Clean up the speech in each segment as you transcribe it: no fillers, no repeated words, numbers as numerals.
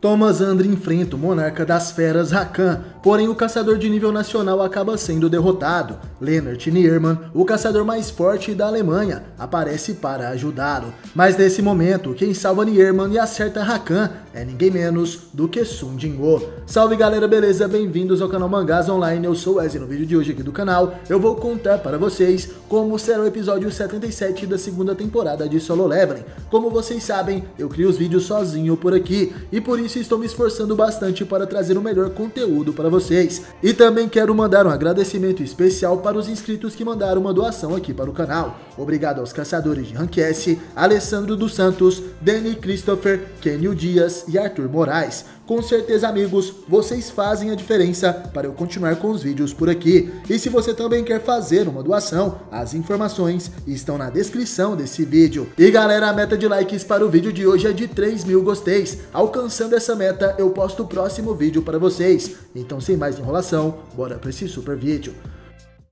Thomas Andre enfrenta o monarca das feras Rakan, porém o caçador de nível nacional acaba sendo derrotado. Lennart Nierman, o caçador mais forte da Alemanha, aparece para ajudá-lo. Mas nesse momento, quem salva Nierman e acerta Rakan é ninguém menos do que Sun Jinwoo. Salve galera, beleza? Bem-vindos ao canal Mangás Online, eu sou o Wesley. No vídeo de hoje aqui do canal, eu vou contar para vocês como será o episódio 77 da segunda temporada de Solo Leveling. Como vocês sabem, eu crio os vídeos sozinho por aqui, e por isso estou me esforçando bastante para trazer o melhor conteúdo para vocês. E também quero mandar um agradecimento especial para os inscritos que mandaram uma doação aqui para o canal. Obrigado aos caçadores de Rank S, Alessandro dos Santos, Danny Christopher, Kenio Dias e Arthur Moraes. Com certeza, amigos, vocês fazem a diferença para eu continuar com os vídeos por aqui. E se você também quer fazer uma doação, as informações estão na descrição desse vídeo. E galera, a meta de likes para o vídeo de hoje é de 3.000 gosteis. Alcançando essa meta, eu posto o próximo vídeo para vocês. Então, sem mais enrolação, bora para esse super vídeo.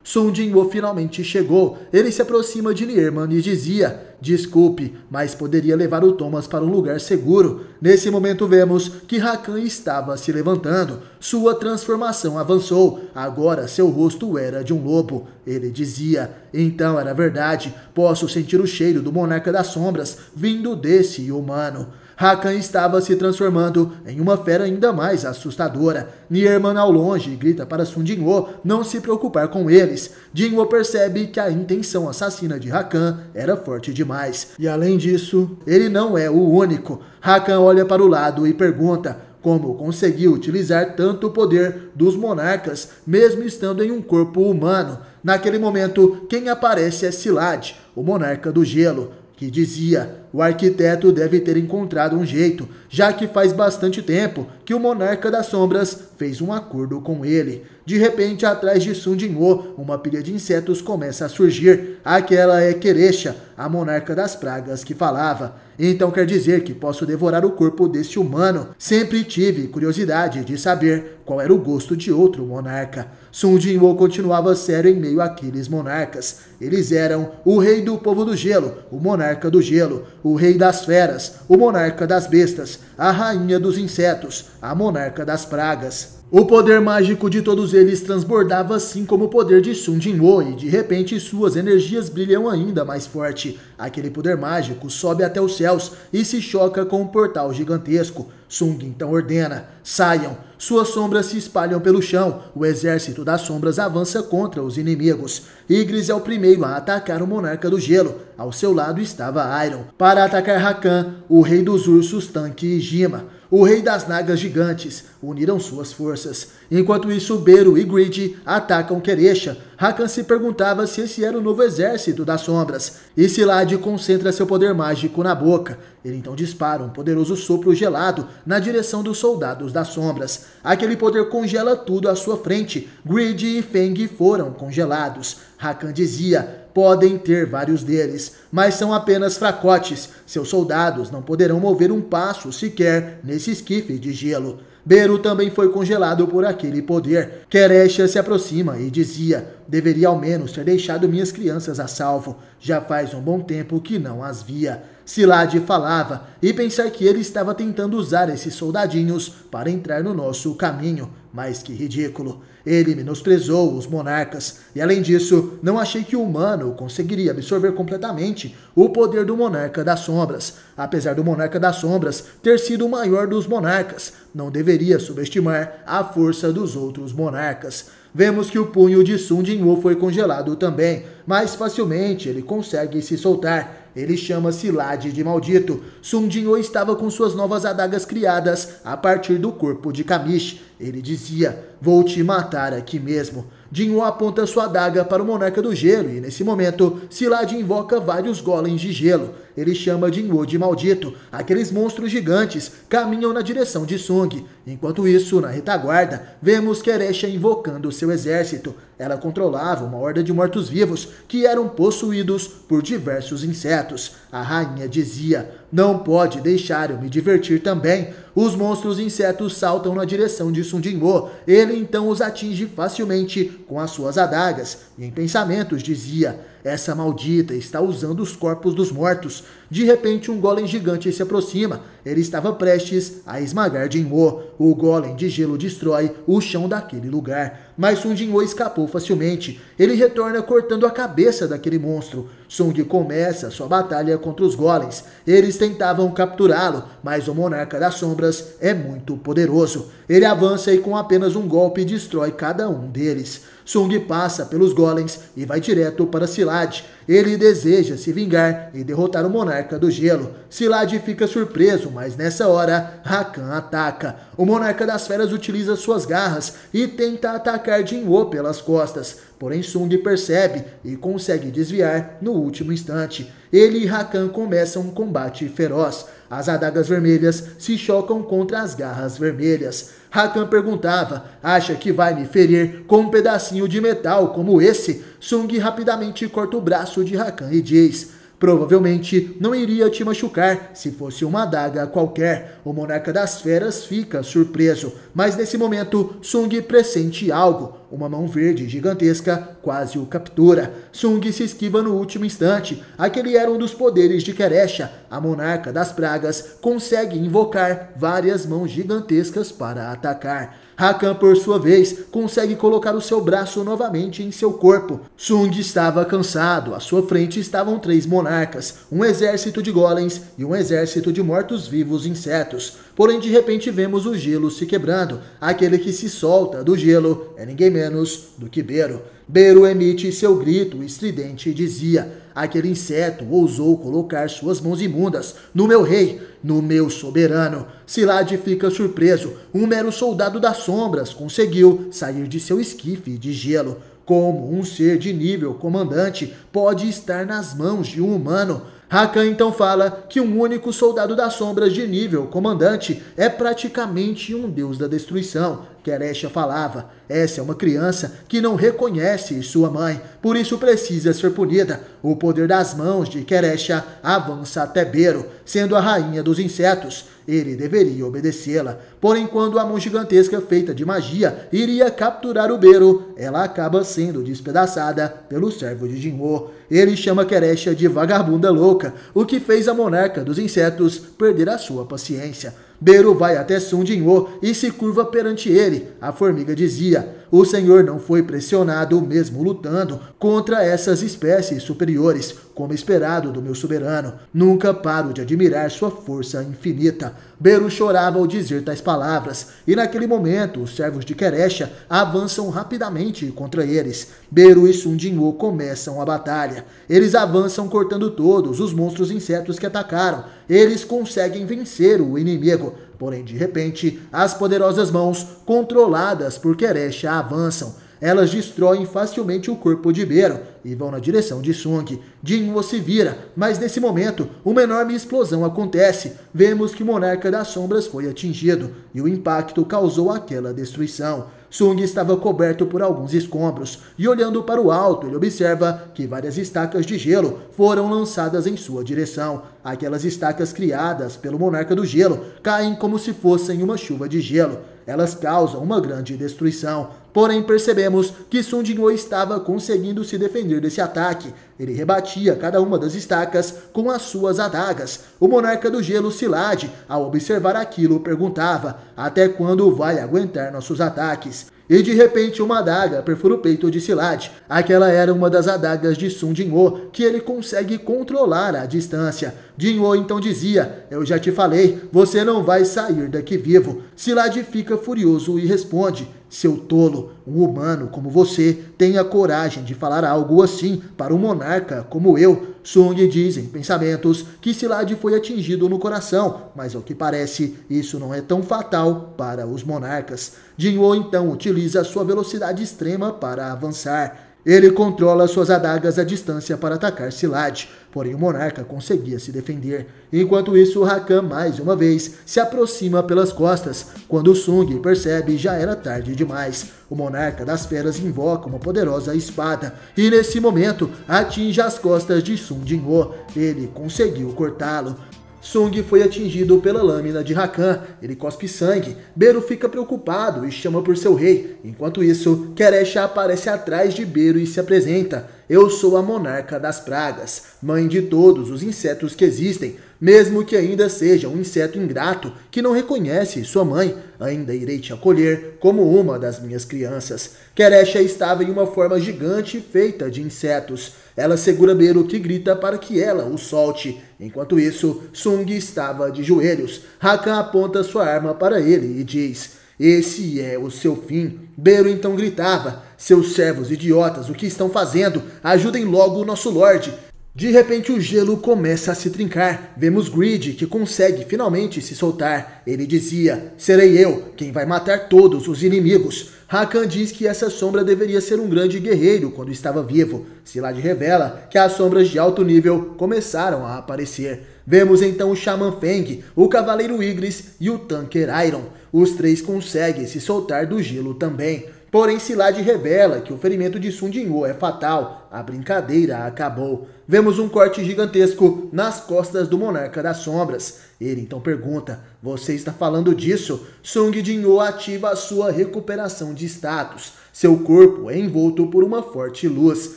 Sun Jinwoo finalmente chegou. Ele se aproxima de Nierman e dizia: desculpe, mas poderia levar o Thomas para um lugar seguro. Nesse momento vemos que Rakan estava se levantando. Sua transformação avançou. Agora seu rosto era de um lobo. Ele dizia: então era verdade. Posso sentir o cheiro do monarca das sombras vindo desse humano. Rakan estava se transformando em uma fera ainda mais assustadora. Nierman ao longe grita para Sun Jinwoo não se preocupar com eles. Jinwoo percebe que a intenção assassina de Rakan era forte demais. E além disso, ele não é o único. Rakan olha para o lado e pergunta como conseguiu utilizar tanto poder dos monarcas, mesmo estando em um corpo humano. Naquele momento, quem aparece é Silad, o monarca do gelo, que dizia: o arquiteto deve ter encontrado um jeito, já que faz bastante tempo que o monarca das sombras fez um acordo com ele. De repente, atrás de Sun Jinwoo, uma pilha de insetos começa a surgir. Aquela é Keresha, a monarca das pragas que falava. Então quer dizer que posso devorar o corpo deste humano? Sempre tive curiosidade de saber qual era o gosto de outro monarca. Sun Jinwoo continuava sério em meio àqueles monarcas. Eles eram o rei do povo do gelo, o monarca do gelo, o rei das feras, o monarca das bestas, a rainha dos insetos, a monarca das pragas. O poder mágico de todos eles transbordava assim como o poder de Sun Jinwoo, e de repente suas energias brilham ainda mais forte. Aquele poder mágico sobe até os céus e se choca com um portal gigantesco. Sung então ordena: saiam. Suas sombras se espalham pelo chão. O exército das sombras avança contra os inimigos. Ygritte é o primeiro a atacar o monarca do gelo. Ao seu lado estava Iron. Para atacar Rakan, o rei dos ursos Tanque e Jima, o rei das nagas gigantes, uniram suas forças. Enquanto isso, Beru e Grid atacam Keresha. Rakan se perguntava se esse era o novo exército das sombras. E Silad concentra seu poder mágico na boca. Ele então dispara um poderoso sopro gelado na direção dos soldados das sombras. Aquele poder congela tudo à sua frente. Grid e Feng foram congelados. Rakan dizia: podem ter vários deles, mas são apenas fracotes. Seus soldados não poderão mover um passo sequer nesse esquife de gelo. Beru também foi congelado por aquele poder. Keresha se aproxima e dizia: deveria ao menos ter deixado minhas crianças a salvo. Já faz um bom tempo que não as via. Silad falava, e pensar que ele estava tentando usar esses soldadinhos para entrar no nosso caminho. Mas que ridículo. Ele menosprezou os monarcas. E além disso, não achei que o humano conseguiria absorver completamente o poder do monarca das sombras. Apesar do monarca das sombras ter sido o maior dos monarcas, não deveria subestimar a força dos outros monarcas. Vemos que o punho de Sun Jinwoo foi congelado também, mas facilmente ele consegue se soltar. Ele chama Silad de maldito. Sun Jinwoo estava com suas novas adagas criadas a partir do corpo de Kamish. Ele dizia: vou te matar aqui mesmo. Jinwoo aponta sua adaga para o monarca do gelo e nesse momento Silad invoca vários golems de gelo. Ele chama Jinwoo de maldito. Aqueles monstros gigantes caminham na direção de Sung. Enquanto isso, na retaguarda, vemos Keresha invocando seu exército. Ela controlava uma horda de mortos-vivos que eram possuídos por diversos insetos. A rainha dizia: não pode deixar eu me divertir também. Os monstros insetos saltam na direção de Sun Jinwoo. Ele então os atinge facilmente com as suas adagas. E em pensamentos dizia: Essa maldita está usando os corpos dos mortos. De repente, um golem gigante se aproxima. Ele estava prestes a esmagar Jinwoo. O golem de gelo destrói o chão daquele lugar. Mas Sung Jinwoo escapou facilmente. Ele retorna cortando a cabeça daquele monstro. Sung começa sua batalha contra os golems. Eles tentavam capturá-lo, mas o Monarca das Sombras é muito poderoso. Ele avança e com apenas um golpe destrói cada um deles. Sung passa pelos golems e vai direto para Silad. Ele deseja se vingar e derrotar o Monarca do Gelo. Silad fica surpreso, mas nessa hora, Rakan ataca. O Monarca das Feras utiliza suas garras e tenta atacar Jinwoo pelas costas. Porém, Sung percebe e consegue desviar no último instante. Ele e Rakan começam um combate feroz. As adagas vermelhas se chocam contra as garras vermelhas. Rakan perguntava: acha que vai me ferir com um pedacinho de metal como esse? Sung rapidamente corta o braço de Rakan e diz: provavelmente não iria te machucar se fosse uma adaga qualquer. O Monarca das Feras fica surpreso, mas nesse momento Sung pressente algo. Uma mão verde gigantesca quase o captura. Sung se esquiva no último instante. Aquele era um dos poderes de Keresha. A Monarca das Pragas consegue invocar várias mãos gigantescas para atacar. Rakan, por sua vez, consegue colocar o seu braço novamente em seu corpo. Sung estava cansado. À sua frente estavam 3 monarcas, um exército de golems e um exército de mortos-vivos insetos. Porém, de repente, vemos o gelo se quebrando. Aquele que se solta do gelo é ninguém menos do que Beru. Beru emite seu grito estridente e dizia: aquele inseto ousou colocar suas mãos imundas no meu rei, no meu soberano. Silad fica surpreso. Um mero soldado das sombras conseguiu sair de seu esquife de gelo. Como um ser de nível comandante pode estar nas mãos de um humano? Rakan então fala que um único soldado das sombras de nível comandante é praticamente um deus da destruição. Keresha falava: essa é uma criança que não reconhece sua mãe, por isso precisa ser punida. O poder das mãos de Keresha avança até Beru, sendo a rainha dos insetos. Ele deveria obedecê-la. Porém, quando a mão gigantesca feita de magia iria capturar o Beru, ela acaba sendo despedaçada pelo servo de Jinwoo. Ele chama Keresha de vagabunda louca, o que fez a Monarca dos Insetos perder a sua paciência. Beru vai até Sung Jinwoo e se curva perante ele. A formiga dizia: o senhor não foi pressionado mesmo lutando contra essas espécies superiores, como esperado do meu soberano. Nunca paro de admirar sua força infinita. Beru chorava ao dizer tais palavras, e naquele momento os servos de Keresha avançam rapidamente contra eles. Beru e Sung Jinwoo começam a batalha. Eles avançam cortando todos os monstros insetos que atacaram. Eles conseguem vencer o inimigo. Porém, de repente, as poderosas mãos, controladas por Keresha, avançam. Elas destroem facilmente o corpo de Beru e vão na direção de Sung. Jinwoo se vira, mas nesse momento, uma enorme explosão acontece. Vemos que o Monarca das Sombras foi atingido e o impacto causou aquela destruição. Sung estava coberto por alguns escombros e olhando para o alto, ele observa que várias estacas de gelo foram lançadas em sua direção. Aquelas estacas criadas pelo Monarca do Gelo caem como se fossem uma chuva de gelo. Elas causam uma grande destruição. Porém, percebemos que Sung Jinwoo estava conseguindo se defender desse ataque. Ele rebatia cada uma das estacas com as suas adagas. O Monarca do Gelo, Silad, ao observar aquilo, perguntava: até quando vai aguentar nossos ataques? E de repente uma adaga perfura o peito de Silad. Aquela era uma das adagas de Sung Jinwoo, que ele consegue controlar à distância. Jinwoo então dizia: eu já te falei, você não vai sair daqui vivo. Silad fica furioso e responde: seu tolo, um humano como você tem a coragem de falar algo assim para um monarca como eu. Sung diz em pensamentos que Silad foi atingido no coração, mas ao que parece, isso não é tão fatal para os monarcas. Jinwoo então utiliza sua velocidade extrema para avançar. Ele controla suas adagas à distância para atacar Silad, porém o monarca conseguia se defender. Enquanto isso, Rakan mais uma vez se aproxima pelas costas. Quando Sung percebe, já era tarde demais. O Monarca das Feras invoca uma poderosa espada e nesse momento atinge as costas de Sung Jinwoo. Ele conseguiu cortá-lo. Sung foi atingido pela lâmina de Rakan, ele cospe sangue, Beru fica preocupado e chama por seu rei. Enquanto isso, Keresha aparece atrás de Beru e se apresenta. Eu sou a monarca das pragas, mãe de todos os insetos que existem. Mesmo que ainda seja um inseto ingrato que não reconhece sua mãe, ainda irei te acolher como uma das minhas crianças. Keresha estava em uma forma gigante feita de insetos. Ela segura Beru, que grita para que ela o solte. Enquanto isso, Sung estava de joelhos. Rakan aponta sua arma para ele e diz: esse é o seu fim. Beru então gritava: seus servos idiotas, o que estão fazendo? Ajudem logo o nosso Lorde. De repente o gelo começa a se trincar. Vemos Greed, que consegue finalmente se soltar. Ele dizia: serei eu quem vai matar todos os inimigos. Rakan diz que essa sombra deveria ser um grande guerreiro quando estava vivo. Silad revela que as sombras de alto nível começaram a aparecer. Vemos então o Xamã Feng, o Cavaleiro Igris e o Tanker Iron. Os três conseguem se soltar do gelo também. Porém, Silad revela que o ferimento de Sung Jinwoo é fatal. A brincadeira acabou. Vemos um corte gigantesco nas costas do Monarca das Sombras. Ele então pergunta: você está falando disso? Sung Jinwoo ativa a sua recuperação de status. Seu corpo é envolto por uma forte luz.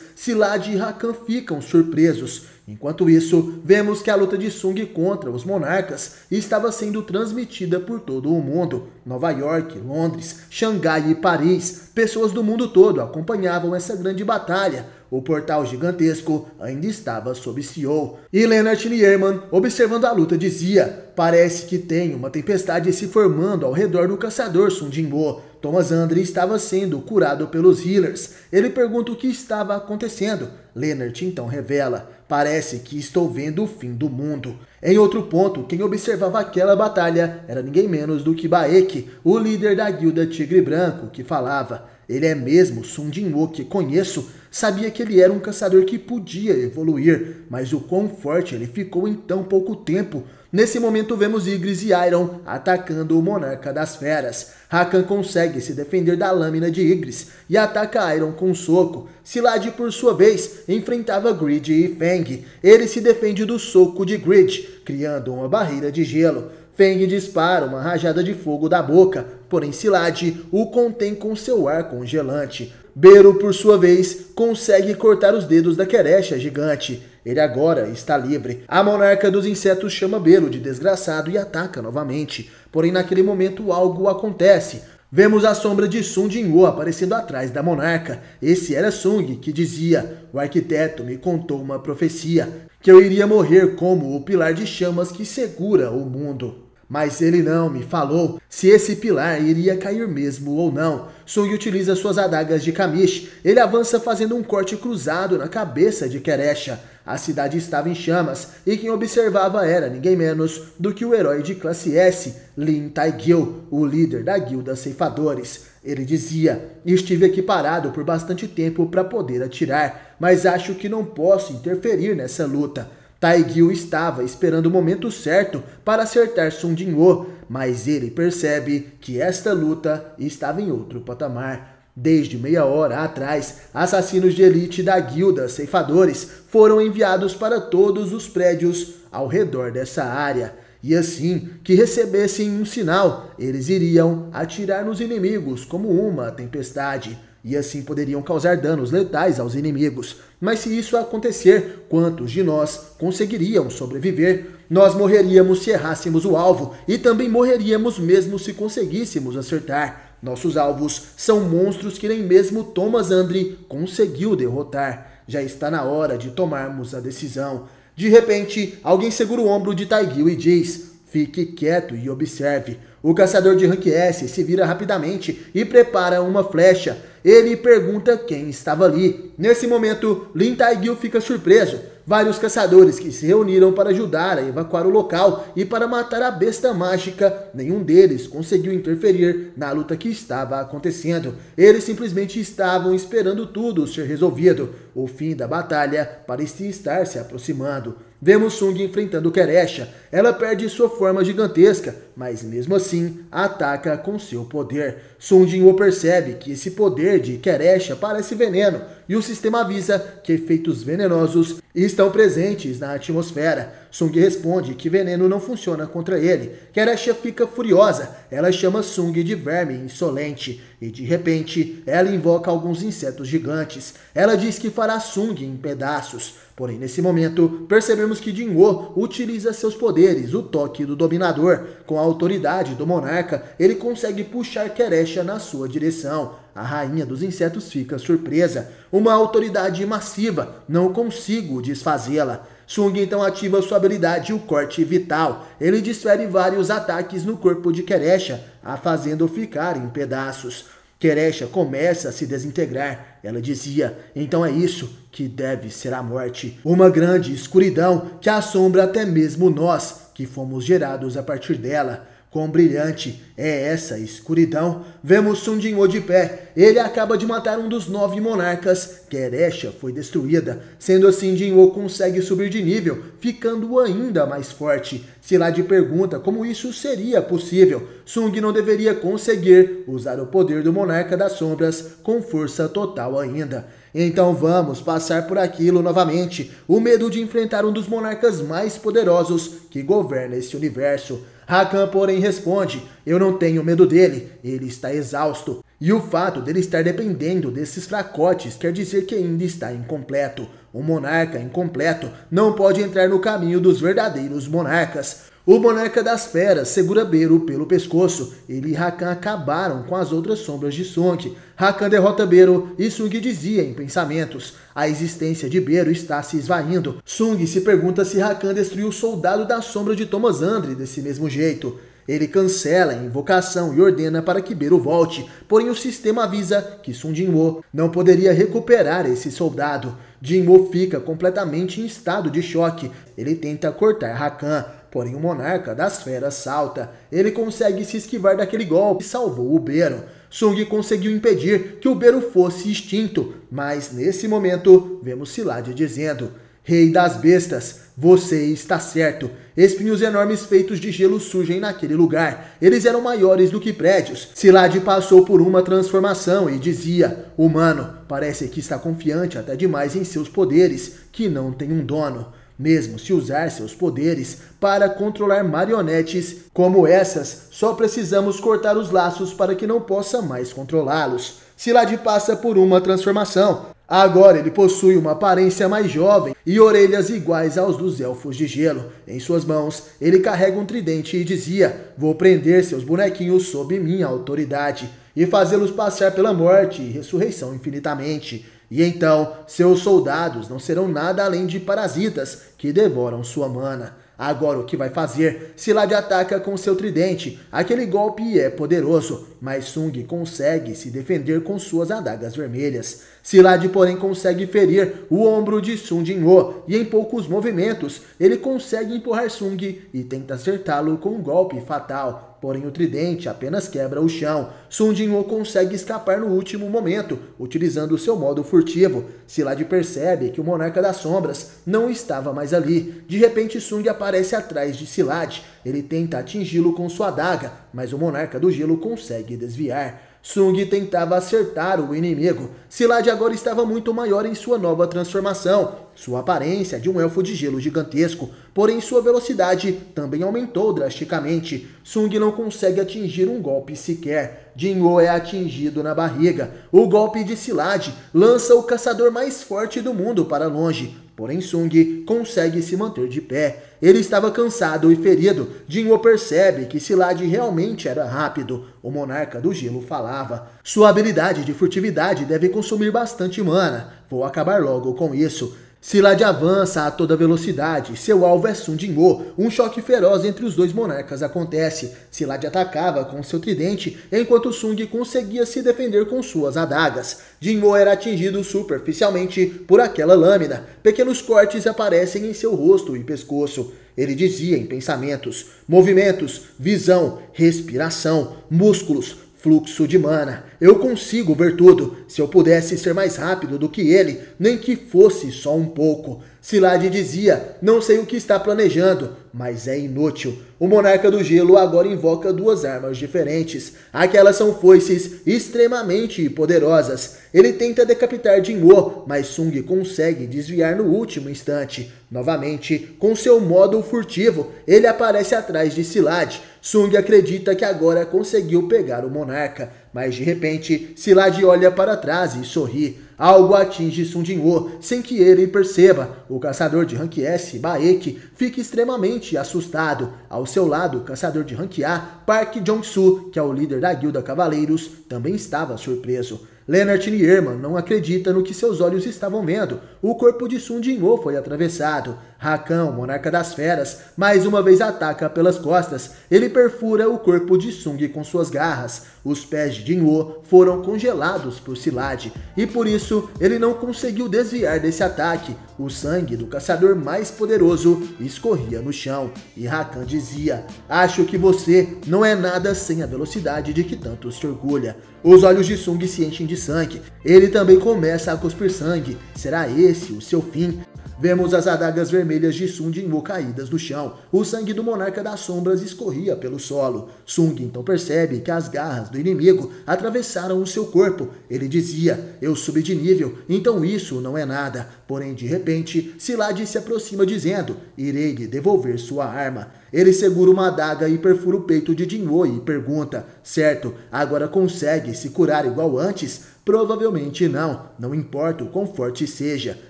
Silad e Rakan ficam surpresos. Enquanto isso, vemos que a luta de Sung contra os monarcas estava sendo transmitida por todo o mundo. Nova York, Londres, Xangai e Paris, pessoas do mundo todo acompanhavam essa grande batalha. O portal gigantesco ainda estava sob CEO. E Lennart Nierman, observando a luta, dizia: parece que tem uma tempestade se formando ao redor do caçador Sung Jinwoo. Thomas Andre estava sendo curado pelos healers. Ele pergunta o que estava acontecendo. Lennart então revela: parece que estou vendo o fim do mundo. Em outro ponto, quem observava aquela batalha era ninguém menos do que Baek, o líder da guilda Tigre Branco, que falava: ele é mesmo Sung Jinwoo que conheço. Sabia que ele era um caçador que podia evoluir, mas o quão forte ele ficou em tão pouco tempo. Nesse momento vemos Igris e Iron atacando o Monarca das Feras. Rakan consegue se defender da lâmina de Igris e ataca Iron com um soco. Silad, por sua vez, enfrentava Greed e Feng. Ele se defende do soco de Greed, criando uma barreira de gelo. Feng dispara uma rajada de fogo da boca, porém Silad o contém com seu ar congelante. Beru, por sua vez, consegue cortar os dedos da Keresha gigante. Ele agora está livre. A monarca dos insetos chama Beru de desgraçado e ataca novamente. Porém, naquele momento, algo acontece. Vemos a sombra de Sung Jinwoo aparecendo atrás da monarca. Esse era Sung, que dizia: o arquiteto me contou uma profecia, que eu iria morrer como o pilar de chamas que segura o mundo. Mas ele não me falou se esse pilar iria cair mesmo ou não. Sung utiliza suas adagas de Kamish. Ele avança fazendo um corte cruzado na cabeça de Keresha. A cidade estava em chamas e quem observava era ninguém menos do que o herói de classe S, Lin Taegil, o líder da guilda Ceifadores. Ele dizia: estive aqui parado por bastante tempo para poder atirar, mas acho que não posso interferir nessa luta. Taegil estava esperando o momento certo para acertar Sung Jinwoo, mas ele percebe que esta luta estava em outro patamar. Desde meia hora atrás, assassinos de elite da guilda Ceifadores foram enviados para todos os prédios ao redor dessa área. E assim que recebessem um sinal, eles iriam atirar nos inimigos como uma tempestade. E assim poderiam causar danos letais aos inimigos. Mas se isso acontecer, quantos de nós conseguiriam sobreviver? Nós morreríamos se errássemos o alvo, e também morreríamos mesmo se conseguíssemos acertar. Nossos alvos são monstros que nem mesmo Thomas Andre conseguiu derrotar. Já está na hora de tomarmos a decisão. De repente, alguém segura o ombro de Taegil e diz: fique quieto e observe. O caçador de rank S se vira rapidamente e prepara uma flecha. Ele pergunta quem estava ali. Nesse momento, Lin Taegil fica surpreso. Vários caçadores que se reuniram para ajudar a evacuar o local e para matar a besta mágica, nenhum deles conseguiu interferir na luta que estava acontecendo. Eles simplesmente estavam esperando tudo ser resolvido. O fim da batalha parecia estar se aproximando. Vemos Sung enfrentando Keresha. Ela perde sua forma gigantesca, mas mesmo assim ataca com seu poder. Sung Jinwoo percebe que esse poder de Keresha parece veneno, e o sistema avisa que efeitos venenosos estão presentes na atmosfera. Sung responde que veneno não funciona contra ele. Keresha fica furiosa, ela chama Sung de verme insolente e de repente ela invoca alguns insetos gigantes. Ela diz que fará Sung em pedaços. Porém, nesse momento, percebemos que Jin-Woo utiliza seus poderes, o toque do dominador. Com a autoridade do monarca, ele consegue puxar Keresha na sua direção. A rainha dos insetos fica surpresa. Uma autoridade massiva, não consigo desfazê-la. Sung então ativa sua habilidade, o corte vital. Ele desfere vários ataques no corpo de Keresha, a fazendo ficar em pedaços. Keresha começa a se desintegrar. Ela dizia, então é isso que deve ser a morte. Uma grande escuridão que assombra até mesmo nós, que fomos gerados a partir dela. Quão brilhante é essa escuridão. Vemos Sung Jin-Woo de pé. Ele acaba de matar um dos 9 monarcas. Keresha foi destruída. Sendo assim, Jin-Woo consegue subir de nível, ficando ainda mais forte. Silad pergunta como isso seria possível. Sung não deveria conseguir usar o poder do Monarca das Sombras com força total ainda. Então vamos passar por aquilo novamente. O medo de enfrentar um dos monarcas mais poderosos que governa esse universo. Hakan, porém, responde, eu não tenho medo dele, ele está exausto. E o fato dele estar dependendo desses fracotes quer dizer que ainda está incompleto. Um monarca incompleto não pode entrar no caminho dos verdadeiros monarcas. O monarca das feras segura Beru pelo pescoço. Ele e Hakan acabaram com as outras sombras de Sung. Hakan derrota Beru e Sung dizia em pensamentos, a existência de Beru está se esvaindo. Sung se pergunta se Hakan destruiu o soldado da sombra de Thomas Andre desse mesmo jeito. Ele cancela a invocação e ordena para que Beru volte, porém o sistema avisa que Sung Jin-Woo não poderia recuperar esse soldado. Jin-Woo fica completamente em estado de choque. Ele tenta cortar Hakan, porém o monarca das feras salta. Ele consegue se esquivar daquele golpe e salvou o Beru. Sung conseguiu impedir que o Beru fosse extinto, mas nesse momento vemos Silad dizendo, Rei das bestas, você está certo. Espinhos enormes feitos de gelo surgem naquele lugar. Eles eram maiores do que prédios. Silad passou por uma transformação e dizia, humano, parece que está confiante até demais em seus poderes, que não tem um dono. Mesmo se usar seus poderes para controlar marionetes como essas, só precisamos cortar os laços para que não possa mais controlá-los. Silad passa por uma transformação. Agora ele possui uma aparência mais jovem e orelhas iguais aos dos elfos de gelo. Em suas mãos, ele carrega um tridente e dizia, vou prender seus bonequinhos sob minha autoridade e fazê-los passar pela morte e ressurreição infinitamente. E então, seus soldados não serão nada além de parasitas que devoram sua mana. Agora o que vai fazer? Silad ataca com seu tridente. Aquele golpe é poderoso, mas Sung consegue se defender com suas adagas vermelhas. Silad, porém, consegue ferir o ombro de Sung Jin-Woo e em poucos movimentos ele consegue empurrar Sung e tenta acertá-lo com um golpe fatal. Porém o tridente apenas quebra o chão. Sung Jin-Woo consegue escapar no último momento, utilizando seu modo furtivo. Silad percebe que o Monarca das Sombras não estava mais ali. De repente Sung aparece atrás de Silad. Ele tenta atingi-lo com sua adaga, mas o Monarca do Gelo consegue desviar. Sung tentava acertar o inimigo. Silad agora estava muito maior em sua nova transformação. Sua aparência é de um elfo de gelo gigantesco, porém sua velocidade também aumentou drasticamente. Sung não consegue atingir um golpe sequer. Jin-Woo é atingido na barriga. O golpe de Silad lança o caçador mais forte do mundo para longe. Porém Sung consegue se manter de pé. Ele estava cansado e ferido. Jin-Woo percebe que Silad realmente era rápido. O monarca do gelo falava. Sua habilidade de furtividade deve consumir bastante mana. Vou acabar logo com isso. Silad avança a toda velocidade. Seu alvo é Sung Jin-Woo. Um choque feroz entre os dois monarcas acontece. Silad atacava com seu tridente, enquanto Sung conseguia se defender com suas adagas. Jin-Woo era atingido superficialmente por aquela lâmina. Pequenos cortes aparecem em seu rosto e pescoço. Ele dizia em pensamentos, movimentos, visão, respiração, músculos, fluxo de mana. Eu consigo ver tudo. Se eu pudesse ser mais rápido do que ele, nem que fosse só um pouco. Silad dizia, não sei o que está planejando, mas é inútil. O Monarca do Gelo agora invoca duas armas diferentes. Aquelas são foices extremamente poderosas. Ele tenta decapitar Jinwoo, mas Sung consegue desviar no último instante. Novamente, com seu modo furtivo, ele aparece atrás de Silad. Sung acredita que agora conseguiu pegar o Monarca, mas de repente, Silad olha para trás e sorri. Algo atinge Sung Jinwoo sem que ele perceba. O caçador de rank S, Baek, fica extremamente assustado. Ao seu lado, o caçador de rank A, Park Jong-soo, que é o líder da Guilda Cavaleiros, também estava surpreso. Lennart Nierman não acredita no que seus olhos estavam vendo. O corpo de Sung Jinwoo foi atravessado. Rakan, o monarca das feras, mais uma vez ataca pelas costas. Ele perfura o corpo de Sung com suas garras. Os pés de Jinwoo foram congelados por Silad e por isso ele não conseguiu desviar desse ataque. O sangue do caçador mais poderoso escorria no chão e Rakan dizia: acho que você não é nada sem a velocidade de que tanto se orgulha. Os olhos de Sung se enchem de sangue. Ele também começa a cuspir sangue. Será esse o seu fim? Vemos as adagas vermelhas de Sung Jinwoo caídas no chão. O sangue do Monarca das Sombras escorria pelo solo. Sung então percebe que as garras do inimigo atravessaram o seu corpo. Ele dizia: eu subi de nível, então isso não é nada. Porém, de repente, Silad se aproxima dizendo: irei lhe devolver sua arma. Ele segura uma adaga e perfura o peito de Jinwoo e pergunta: certo, agora consegue se curar igual antes? Provavelmente não, não importa o quão forte seja,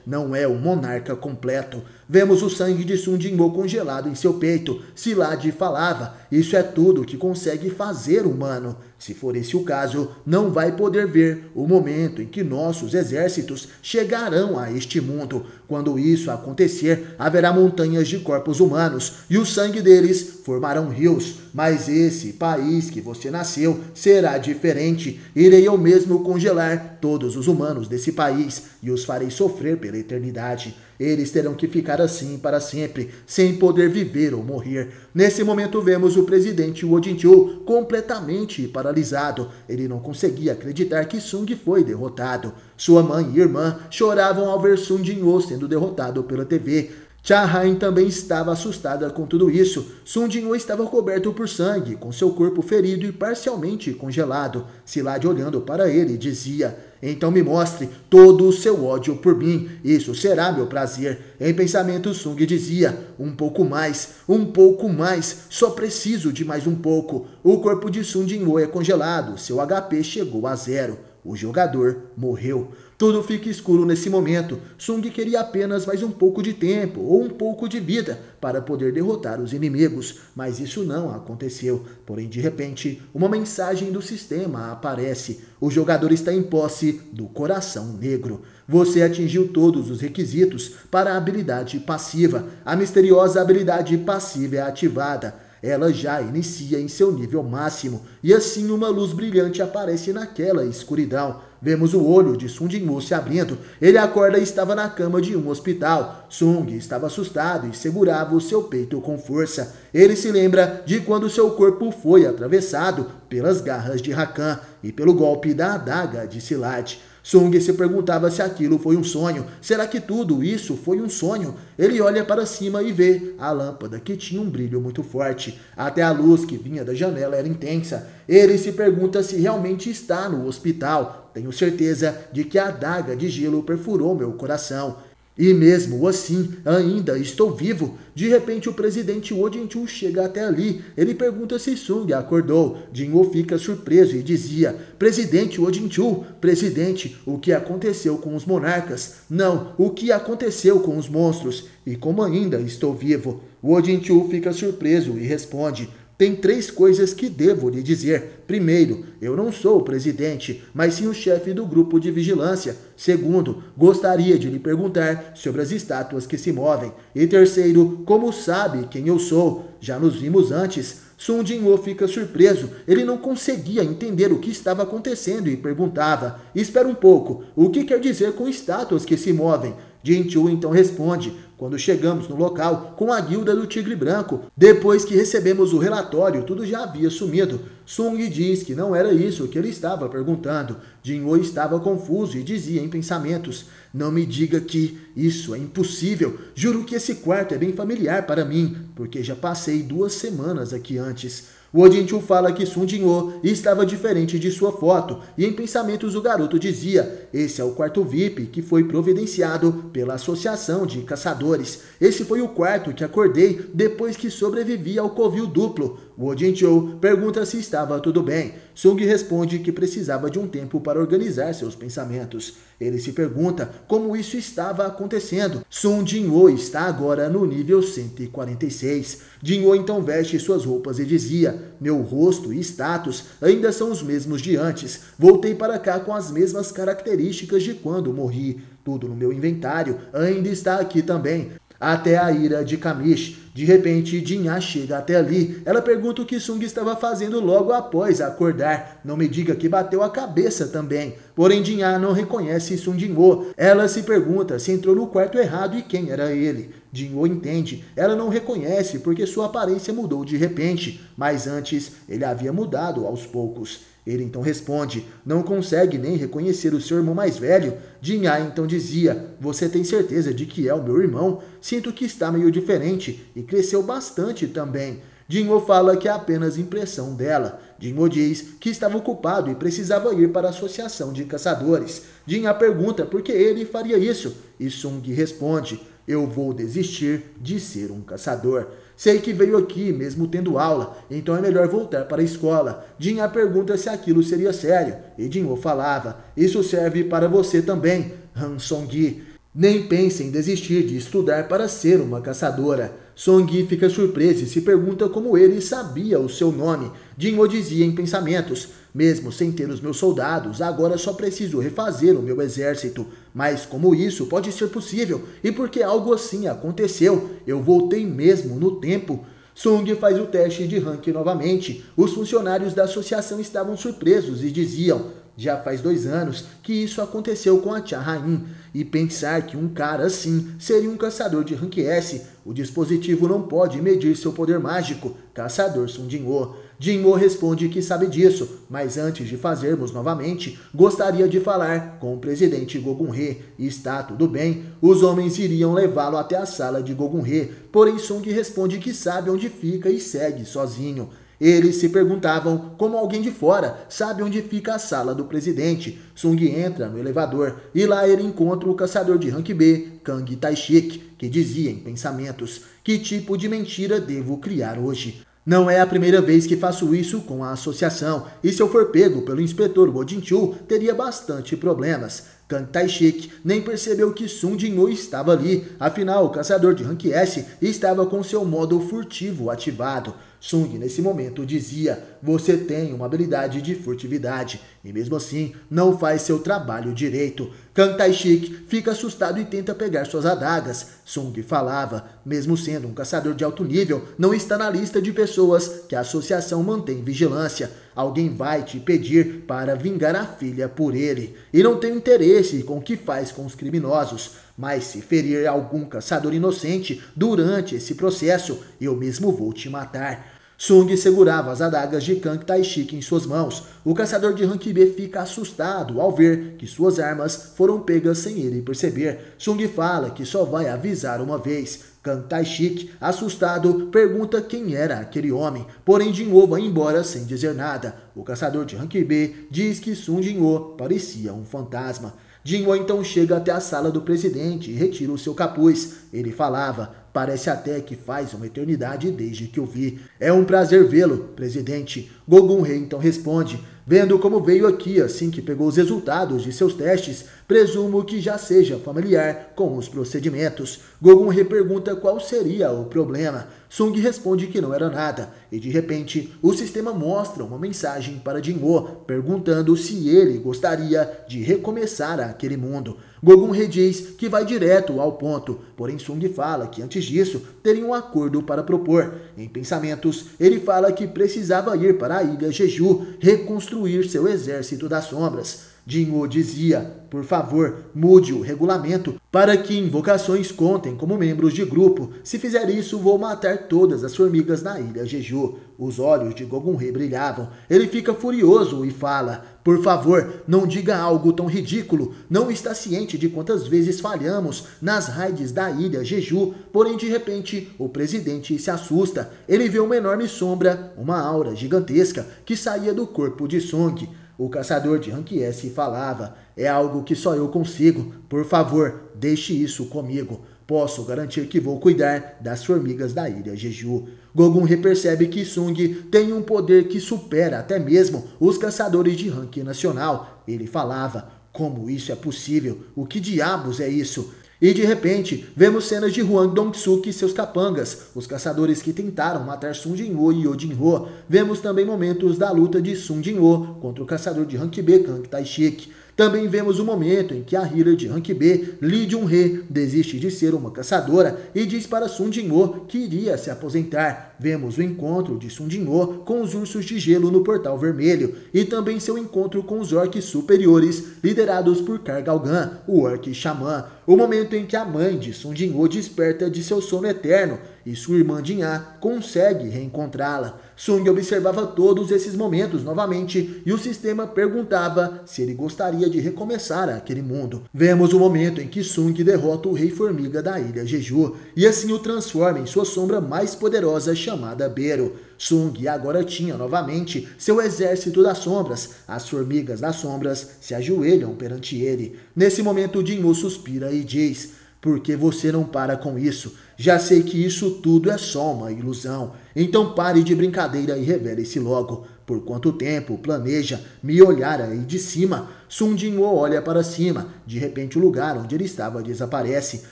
não é o monarca completo. Vemos o sangue de Sung Jinwoo congelado em seu peito. Silad falava: isso é tudo que consegue fazer humano. Se for esse o caso, não vai poder ver o momento em que nossos exércitos chegarão a este mundo. Quando isso acontecer, haverá montanhas de corpos humanos e o sangue deles formarão rios. Mas esse país que você nasceu será diferente. Irei eu mesmo congelar todos os humanos desse país e os farei sofrer pela eternidade. Eles terão que ficar assim para sempre, sem poder viver ou morrer. Nesse momento vemos o presidente Wo Jin-chul completamente paralisado. Ele não conseguia acreditar que Sung foi derrotado. Sua mãe e irmã choravam ao ver Sung Jinwoo sendo derrotado pela TV. Cha Han também estava assustada com tudo isso. Sung Jinwoo estava coberto por sangue, com seu corpo ferido e parcialmente congelado. Silad olhando para ele dizia: então me mostre todo o seu ódio por mim, isso será meu prazer. Em pensamento, Sung dizia: um pouco mais, só preciso de mais um pouco. O corpo de Sung Jinwoo é congelado, seu HP chegou a 0. O jogador morreu. Tudo fica escuro nesse momento. Sung queria apenas mais um pouco de tempo ou um pouco de vida para poder derrotar os inimigos, mas isso não aconteceu. Porém, de repente, uma mensagem do sistema aparece. O jogador está em posse do Coração Negro. Você atingiu todos os requisitos para a habilidade passiva. A misteriosa habilidade passiva é ativada. Ela já inicia em seu nível máximo, e assim uma luz brilhante aparece naquela escuridão. Vemos o olho de Sung Jinwoo se abrindo. Ele acorda e estava na cama de um hospital. Sung estava assustado e segurava o seu peito com força. Ele se lembra de quando seu corpo foi atravessado pelas garras de Rakan e pelo golpe da adaga de Silad. Sung se perguntava se aquilo foi um sonho. Será que tudo isso foi um sonho? Ele olha para cima e vê a lâmpada que tinha um brilho muito forte. Até a luz que vinha da janela era intensa. Ele se pergunta se realmente está no hospital. Tenho certeza de que a adaga de gelo perfurou meu coração. E mesmo assim, ainda estou vivo. De repente, o presidente Wo Jin-chul chega até ali. Ele pergunta se Sung acordou. Jinwoo fica surpreso e dizia: presidente Wo Jin-chul, presidente, o que aconteceu com os monarcas? Não, o que aconteceu com os monstros? E como ainda estou vivo? Wo Jin-chul fica surpreso e responde: tem 3 coisas que devo lhe dizer. Primeiro, eu não sou o presidente, mas sim o chefe do grupo de vigilância. Segundo, gostaria de lhe perguntar sobre as estátuas que se movem. E terceiro, como sabe quem eu sou? Já nos vimos antes. Sung Jinwoo fica surpreso. Ele não conseguia entender o que estava acontecendo e perguntava: espera um pouco, o que quer dizer com estátuas que se movem? Jinchu então responde: quando chegamos no local com a guilda do Tigre Branco, depois que recebemos o relatório, tudo já havia sumido. Sung diz que não era isso que ele estava perguntando. Jinho estava confuso e dizia em pensamentos: não me diga que isso é impossível. Juro que esse quarto é bem familiar para mim, porque já passei 2 semanas aqui antes. O Jinchu fala que Sun Jinho estava diferente de sua foto, e em pensamentos o garoto dizia: esse é o quarto VIP que foi providenciado pela Associação de Caçadores. Esse foi o quarto que acordei depois que sobrevivi ao covil duplo. O Jinchu pergunta se estava tudo bem. Sung responde que precisava de um tempo para organizar seus pensamentos. Ele se pergunta como isso estava acontecendo. Sun Jinho está agora no nível 146. Jinho então veste suas roupas e dizia: meu rosto e status ainda são os mesmos de antes. Voltei para cá com as mesmas características de quando morri. Tudo no meu inventário ainda está aqui também. Até a ira de Kamish. De repente, Jinya chega até ali. Ela pergunta o que Sung estava fazendo logo após acordar. Não me diga que bateu a cabeça também. Porém, Jinya não reconhece Sun Jinho. Ela se pergunta se entrou no quarto errado e quem era ele. Jinho entende. Ela não reconhece porque sua aparência mudou de repente. Mas antes, ele havia mudado aos poucos. Ele então responde: não consegue nem reconhecer o seu irmão mais velho. Jinya então dizia: você tem certeza de que é o meu irmão? Sinto que está meio diferente e cresceu bastante também. Jinho fala que é apenas impressão dela. Jinho diz que estava ocupado e precisava ir para a Associação de Caçadores. Jinya pergunta por que ele faria isso e Sung responde: eu vou desistir de ser um caçador. Sei que veio aqui mesmo tendo aula, então é melhor voltar para a escola. Jinya pergunta se aquilo seria sério, e Jinho falava: isso serve para você também, Han Song. Nem pense em desistir de estudar para ser uma caçadora. Song fica surpreso e se pergunta como ele sabia o seu nome. Jinho dizia em pensamentos: mesmo sem ter os meus soldados, agora só preciso refazer o meu exército. Mas como isso pode ser possível? E porque algo assim aconteceu? Eu voltei mesmo no tempo. Sung faz o teste de rank novamente. Os funcionários da associação estavam surpresos e diziam: já faz 2 anos que isso aconteceu com a Cha-Rain. E pensar que um cara assim seria um caçador de rank S. O dispositivo não pode medir seu poder mágico. Caçador Sun Jinho. Jinho responde que sabe disso, mas antes de fazermos novamente, gostaria de falar com o presidente Gogun-He. E está tudo bem, os homens iriam levá-lo até a sala de Gogun-He, porém Sung responde que sabe onde fica e segue sozinho. Eles se perguntavam como alguém de fora sabe onde fica a sala do presidente. Sung entra no elevador e lá ele encontra o caçador de rank B, Kang Taishik, que dizia em pensamentos: que tipo de mentira devo criar hoje? Não é a primeira vez que faço isso com a associação, e se eu for pego pelo inspetor Wo Jinchu, teria bastante problemas. Kang Taishik nem percebeu que Sun Jinho estava ali, afinal o caçador de rank S estava com seu modo furtivo ativado. Sung nesse momento dizia: você tem uma habilidade de furtividade e mesmo assim não faz seu trabalho direito. Kang Taishik fica assustado e tenta pegar suas adagas. Sung falava: mesmo sendo um caçador de alto nível, não está na lista de pessoas que a associação mantém vigilância. Alguém vai te pedir para vingar a filha por ele. E não tenho interesse com o que faz com os criminosos. Mas se ferir algum caçador inocente durante esse processo, eu mesmo vou te matar. Sung segurava as adagas de Kang Taishik em suas mãos. O caçador de rank B fica assustado ao ver que suas armas foram pegas sem ele perceber. Sung fala que só vai avisar uma vez. Kang Taishik, assustado, pergunta quem era aquele homem, porém Jinho vai embora sem dizer nada. O caçador de rank B diz que Sun Jinho parecia um fantasma. Jinho então chega até a sala do presidente e retira o seu capuz. Ele falava: parece até que faz uma eternidade desde que o vi. É um prazer vê-lo, presidente. Gogun-He então responde: vendo como veio aqui assim que pegou os resultados de seus testes, presumo que já seja familiar com os procedimentos. Gogun-He pergunta qual seria o problema. Sung responde que não era nada, e de repente o sistema mostra uma mensagem para Jinho, perguntando se ele gostaria de recomeçar aquele mundo. Gogun-He diz que vai direto ao ponto, porém Sung fala que antes disso teria um acordo para propor. Em pensamentos, ele fala que precisava ir para a ilha Jeju reconstruir seu exército das sombras. Jinwoo dizia: por favor, mude o regulamento para que invocações contem como membros de grupo. Se fizer isso, vou matar todas as formigas na ilha Jeju. Os olhos de Gogun-Hee brilhavam. Ele fica furioso e fala: por favor, não diga algo tão ridículo. Não está ciente de quantas vezes falhamos nas raids da ilha Jeju. Porém, de repente, o presidente se assusta. Ele vê uma enorme sombra, uma aura gigantesca que saía do corpo de Sung. O caçador de Rank S falava: é algo que só eu consigo. Por favor, deixe isso comigo. Posso garantir que vou cuidar das formigas da ilha Jeju. Gogun-Hee percebe que Sung tem um poder que supera até mesmo os caçadores de rank nacional. Ele falava: como isso é possível? O que diabos é isso? E de repente, vemos cenas de Hwang Dong-suk e seus capangas, os caçadores que tentaram matar Sung Jin-woo e Oh Jin-ho. Vemos também momentos da luta de Sung Jin-woo contra o caçador de rank B, Kang Tae-shik. Também vemos o momento em que a healer de rank B, Lee Jun-hee, desiste de ser uma caçadora e diz para Sung Jin-woo que iria se aposentar. Vemos o encontro de Sung Jin-woo com os ursos de gelo no Portal Vermelho e também seu encontro com os orcs superiores liderados por Kar-Galgan, o orc xamã. O momento em que a mãe de Sung Jin-woo desperta de seu sono eterno e sua irmã Jin-ah consegue reencontrá-la. Sung observava todos esses momentos novamente e o sistema perguntava se ele gostaria de recomeçar aquele mundo. Vemos o momento em que Sung derrota o Rei Formiga da ilha Jeju e assim o transforma em sua sombra mais poderosa chamada Beru. Sung agora tinha novamente seu exército das sombras. As formigas das sombras se ajoelham perante ele. Nesse momento, Jinwoo suspira e diz: por que você não para com isso? Já sei que isso tudo é só uma ilusão. Então pare de brincadeira e revele-se logo. Por quanto tempo planeja me olhar aí de cima? Sung Jin-woo olha para cima. De repente o lugar onde ele estava desaparece.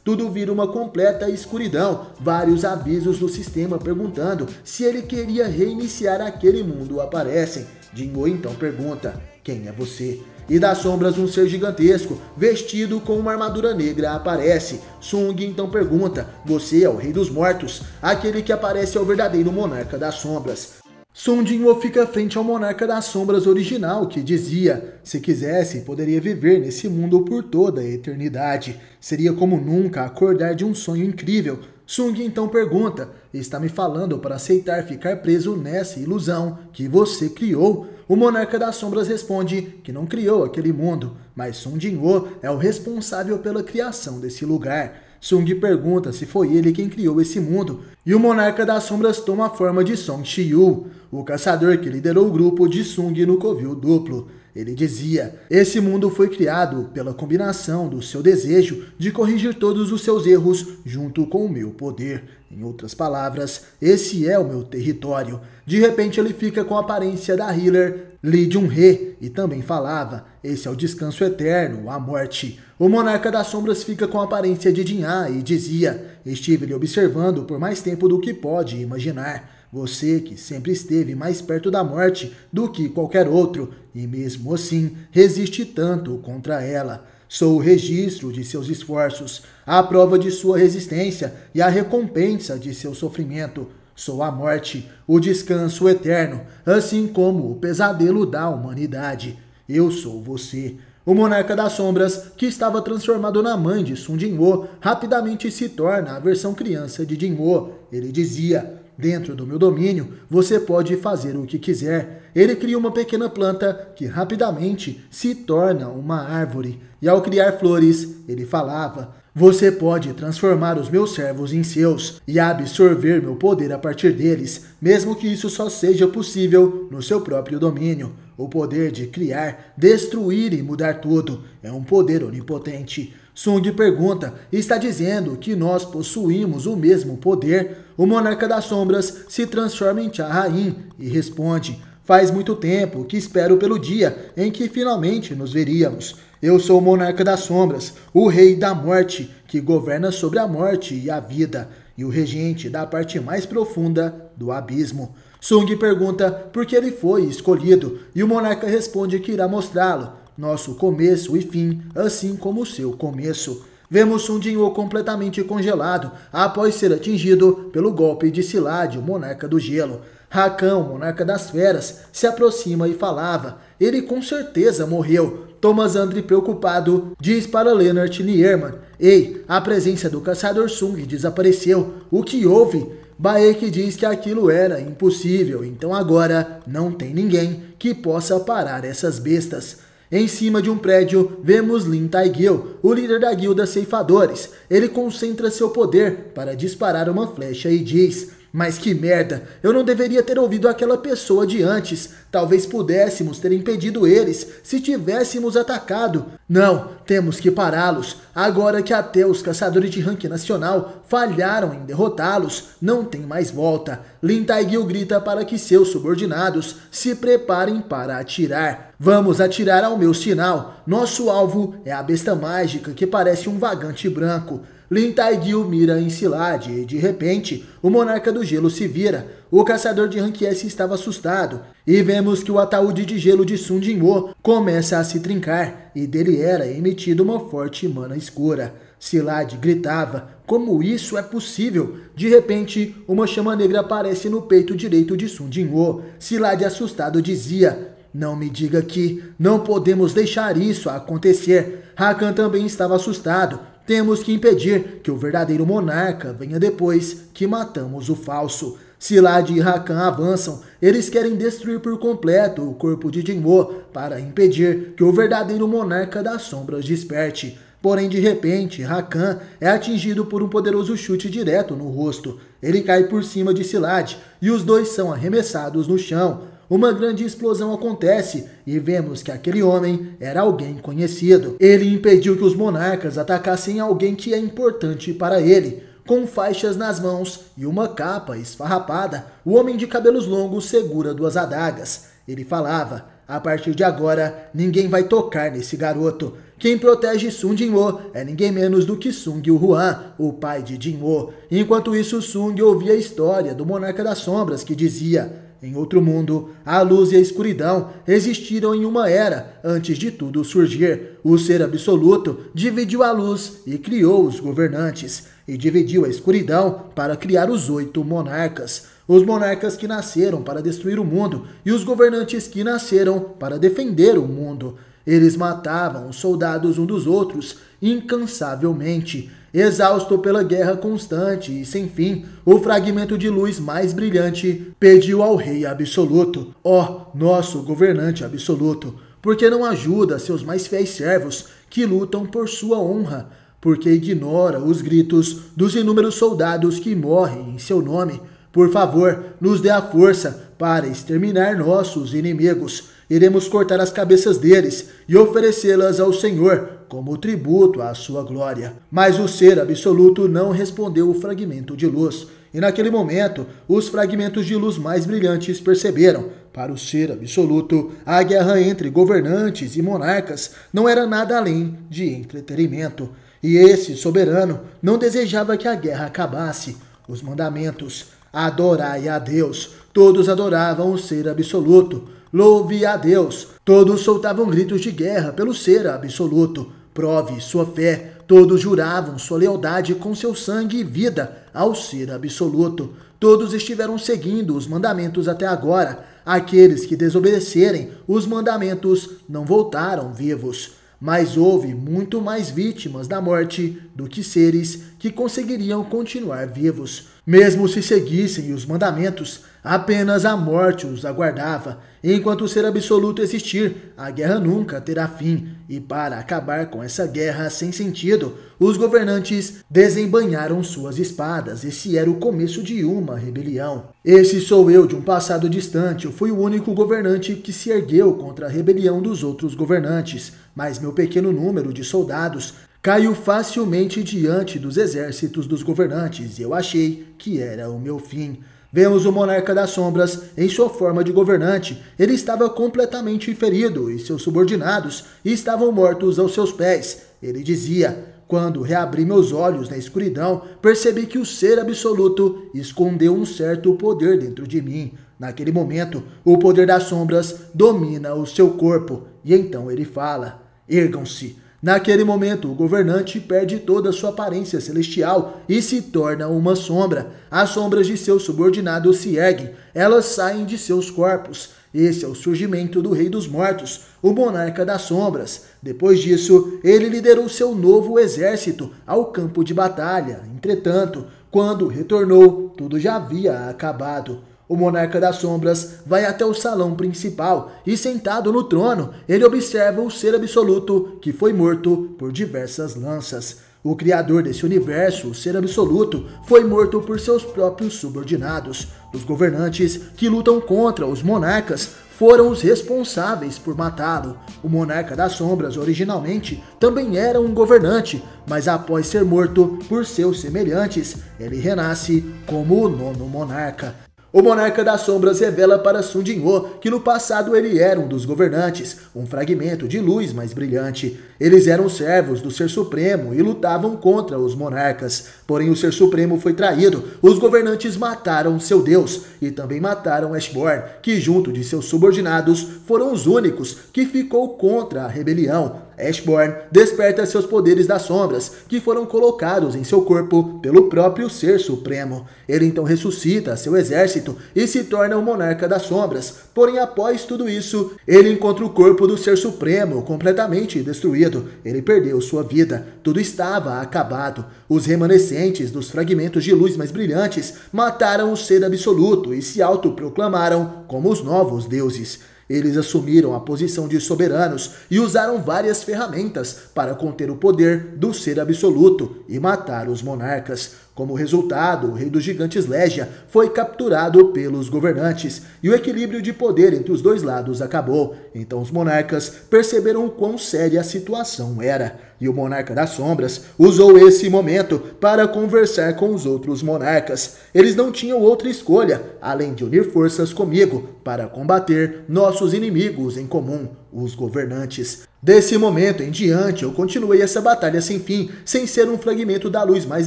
Tudo vira uma completa escuridão. Vários avisos do sistema perguntando se ele queria reiniciar aquele mundo aparecem. Jin-woo então pergunta: quem é você? E das sombras um ser gigantesco, vestido com uma armadura negra, aparece. Sung então pergunta: você é o Rei dos Mortos? Aquele que aparece é o verdadeiro monarca das sombras. Sung Jin-woo fica frente ao monarca das sombras original, que dizia: se quisesse, poderia viver nesse mundo por toda a eternidade. Seria como nunca acordar de um sonho incrível. Sung então pergunta: está me falando para aceitar ficar preso nessa ilusão que você criou? O monarca das sombras responde que não criou aquele mundo, mas Sung Jin-woo é o responsável pela criação desse lugar. Sung pergunta se foi ele quem criou esse mundo, e o monarca das sombras toma a forma de Song Shi-yu, o caçador que liderou o grupo de Sung no covil duplo. Ele dizia: esse mundo foi criado pela combinação do seu desejo de corrigir todos os seus erros junto com o meu poder. Em outras palavras, esse é o meu território. De repente ele fica com a aparência da healer Lee Jun-hee e também falava: esse é o descanso eterno, a morte. O monarca das sombras fica com a aparência de Jin-ah e dizia: estive lhe observando por mais tempo do que pode imaginar. Você que sempre esteve mais perto da morte do que qualquer outro, e mesmo assim resiste tanto contra ela. Sou o registro de seus esforços, a prova de sua resistência e a recompensa de seu sofrimento. Sou a morte, o descanso eterno, assim como o pesadelo da humanidade. Eu sou você. O monarca das sombras, que estava transformado na mãe de Sung Jin-woo, rapidamente se torna a versão criança de Jin-woo. Ele dizia: dentro do meu domínio, você pode fazer o que quiser. Ele cria uma pequena planta que rapidamente se torna uma árvore. E ao criar flores, ele falava: você pode transformar os meus servos em seus e absorver meu poder a partir deles, mesmo que isso só seja possível no seu próprio domínio. O poder de criar, destruir e mudar tudo é um poder onipotente. Sung pergunta: está dizendo que nós possuímos o mesmo poder? O monarca das sombras se transforma em Cha-Rain e responde: faz muito tempo que espero pelo dia em que finalmente nos veríamos. Eu sou o monarca das sombras, o rei da morte, que governa sobre a morte e a vida, e o regente da parte mais profunda do abismo. Sung pergunta por que ele foi escolhido, e o monarca responde que irá mostrá-lo. Nosso começo e fim, assim como o seu começo. Vemos Sung Jin-woo completamente congelado após ser atingido pelo golpe de Sillad, o monarca do gelo. Rakan, o monarca das feras, se aproxima e falava: ele com certeza morreu. Thomas Andre, preocupado, diz para Lennart Nierman: ei, a presença do caçador Sung desapareceu. O que houve? Baek diz que aquilo era impossível, então agora não tem ninguém que possa parar essas bestas. Em cima de um prédio, vemos Lin Taegil, o líder da guilda Ceifadores. Ele concentra seu poder para disparar uma flecha e diz: mas que merda, eu não deveria ter ouvido aquela pessoa de antes. Talvez pudéssemos ter impedido eles se tivéssemos atacado. Não, temos que pará-los. Agora que até os caçadores de rank nacional falharam em derrotá-los, não tem mais volta. Lin Taegil grita para que seus subordinados se preparem para atirar. Vamos atirar ao meu sinal. Nosso alvo é a besta mágica que parece um vagante branco. Lin Taegil mira em Silad e, de repente, o monarca do gelo se vira. O caçador de rank S estava assustado. E vemos que o ataúde de gelo de Sun Jinwoo começa a se trincar, e dele era emitida uma forte mana escura. Silad gritava: como isso é possível? De repente, uma chama negra aparece no peito direito de Sun Jinwoo. Silad, assustado, dizia: não me diga que não podemos deixar isso acontecer. Rakan também estava assustado. Temos que impedir que o verdadeiro monarca venha depois que matamos o falso. Silad e Rakan avançam. Eles querem destruir por completo o corpo de Jinwoo para impedir que o verdadeiro monarca das sombras desperte. Porém, de repente, Rakan é atingido por um poderoso chute direto no rosto. Ele cai por cima de Silad e os dois são arremessados no chão. Uma grande explosão acontece e vemos que aquele homem era alguém conhecido. Ele impediu que os monarcas atacassem alguém que é importante para ele. Com faixas nas mãos e uma capa esfarrapada, o homem de cabelos longos segura duas adagas. Ele falava: a partir de agora, ninguém vai tocar nesse garoto. Quem protege Sun Jinwoo é ninguém menos do que Sung Yuhuan, o pai de Jinwoo. Enquanto isso, Sung ouvia a história do monarca das sombras que dizia: em outro mundo, a luz e a escuridão existiram em uma era antes de tudo surgir. O ser absoluto dividiu a luz e criou os governantes, e dividiu a escuridão para criar os 8 monarcas. Os monarcas que nasceram para destruir o mundo e os governantes que nasceram para defender o mundo. Eles matavam os soldados uns dos outros incansavelmente. Exausto pela guerra constante e sem fim, o fragmento de luz mais brilhante pediu ao Rei Absoluto: ó, nosso governante absoluto, por que não ajuda seus mais fiéis servos que lutam por sua honra? Porque ignora os gritos dos inúmeros soldados que morrem em seu nome? Por favor, nos dê a força para exterminar nossos inimigos. Iremos cortar as cabeças deles e oferecê-las ao Senhor como tributo à sua glória. Mas o ser absoluto não respondeu o fragmento de luz. E naquele momento, os fragmentos de luz mais brilhantes perceberam: para o ser absoluto, a guerra entre governantes e monarcas não era nada além de entretenimento. E esse soberano não desejava que a guerra acabasse. Os mandamentos: adorai a Deus. Todos adoravam o ser absoluto. Louve a Deus. Todos soltavam gritos de guerra pelo ser absoluto. Prove sua fé. Todos juravam sua lealdade com seu sangue e vida ao ser absoluto. Todos estiveram seguindo os mandamentos até agora. Aqueles que desobedecerem os mandamentos não voltaram vivos. Mas houve muito mais vítimas da morte do que seres que conseguiriam continuar vivos. Mesmo se seguissem os mandamentos, apenas a morte os aguardava. Enquanto o ser absoluto existir, a guerra nunca terá fim. E para acabar com essa guerra sem sentido, os governantes desembainharam suas espadas. Esse era o começo de uma rebelião. Esse sou eu de um passado distante. Eu fui o único governante que se ergueu contra a rebelião dos outros governantes. Mas meu pequeno número de soldados caiu facilmente diante dos exércitos dos governantes, e eu achei que era o meu fim. Vemos o monarca das sombras em sua forma de governante. Ele estava completamente ferido e seus subordinados estavam mortos aos seus pés. Ele dizia: quando reabri meus olhos na escuridão, percebi que o ser absoluto escondeu um certo poder dentro de mim. Naquele momento, o poder das sombras domina o seu corpo. E então ele fala: ergam-se. Naquele momento, o governante perde toda a sua aparência celestial e se torna uma sombra. As sombras de seus subordinados se erguem, elas saem de seus corpos. Esse é o surgimento do Rei dos Mortos, o monarca das sombras. Depois disso, ele liderou seu novo exército ao campo de batalha. Entretanto, quando retornou, tudo já havia acabado. O monarca das sombras vai até o salão principal e, sentado no trono, ele observa o ser absoluto que foi morto por diversas lanças. O criador desse universo, o ser absoluto, foi morto por seus próprios subordinados. Os governantes que lutam contra os monarcas foram os responsáveis por matá-lo. O monarca das sombras originalmente também era um governante, mas após ser morto por seus semelhantes, ele renasce como o nono monarca. O monarca das sombras revela para Sun Jin-woo que no passado ele era um dos governantes, um fragmento de luz mais brilhante. Eles eram servos do Ser Supremo e lutavam contra os monarcas. Porém o Ser Supremo foi traído, os governantes mataram seu Deus e também mataram Ashborn, que junto de seus subordinados foram os únicos que ficou contra a rebelião. Ashborn desperta seus poderes das sombras, que foram colocados em seu corpo pelo próprio Ser Supremo. Ele então ressuscita seu exército e se torna o monarca das sombras. Porém, após tudo isso, ele encontra o corpo do Ser Supremo completamente destruído. Ele perdeu sua vida. Tudo estava acabado. Os remanescentes dos fragmentos de luz mais brilhantes mataram o Ser Absoluto e se autoproclamaram como os novos deuses. Eles assumiram a posição de soberanos e usaram várias ferramentas para conter o poder do Ser Absoluto e matar os monarcas. Como resultado, o Rei dos Gigantes Legia foi capturado pelos governantes e o equilíbrio de poder entre os dois lados acabou. Então os monarcas perceberam o quão séria a situação era. E o monarca das sombras usou esse momento para conversar com os outros monarcas. Eles não tinham outra escolha, além de unir forças comigo para combater nossos inimigos em comum, os governantes. Desse momento em diante, eu continuei essa batalha sem fim, sem ser um fragmento da luz mais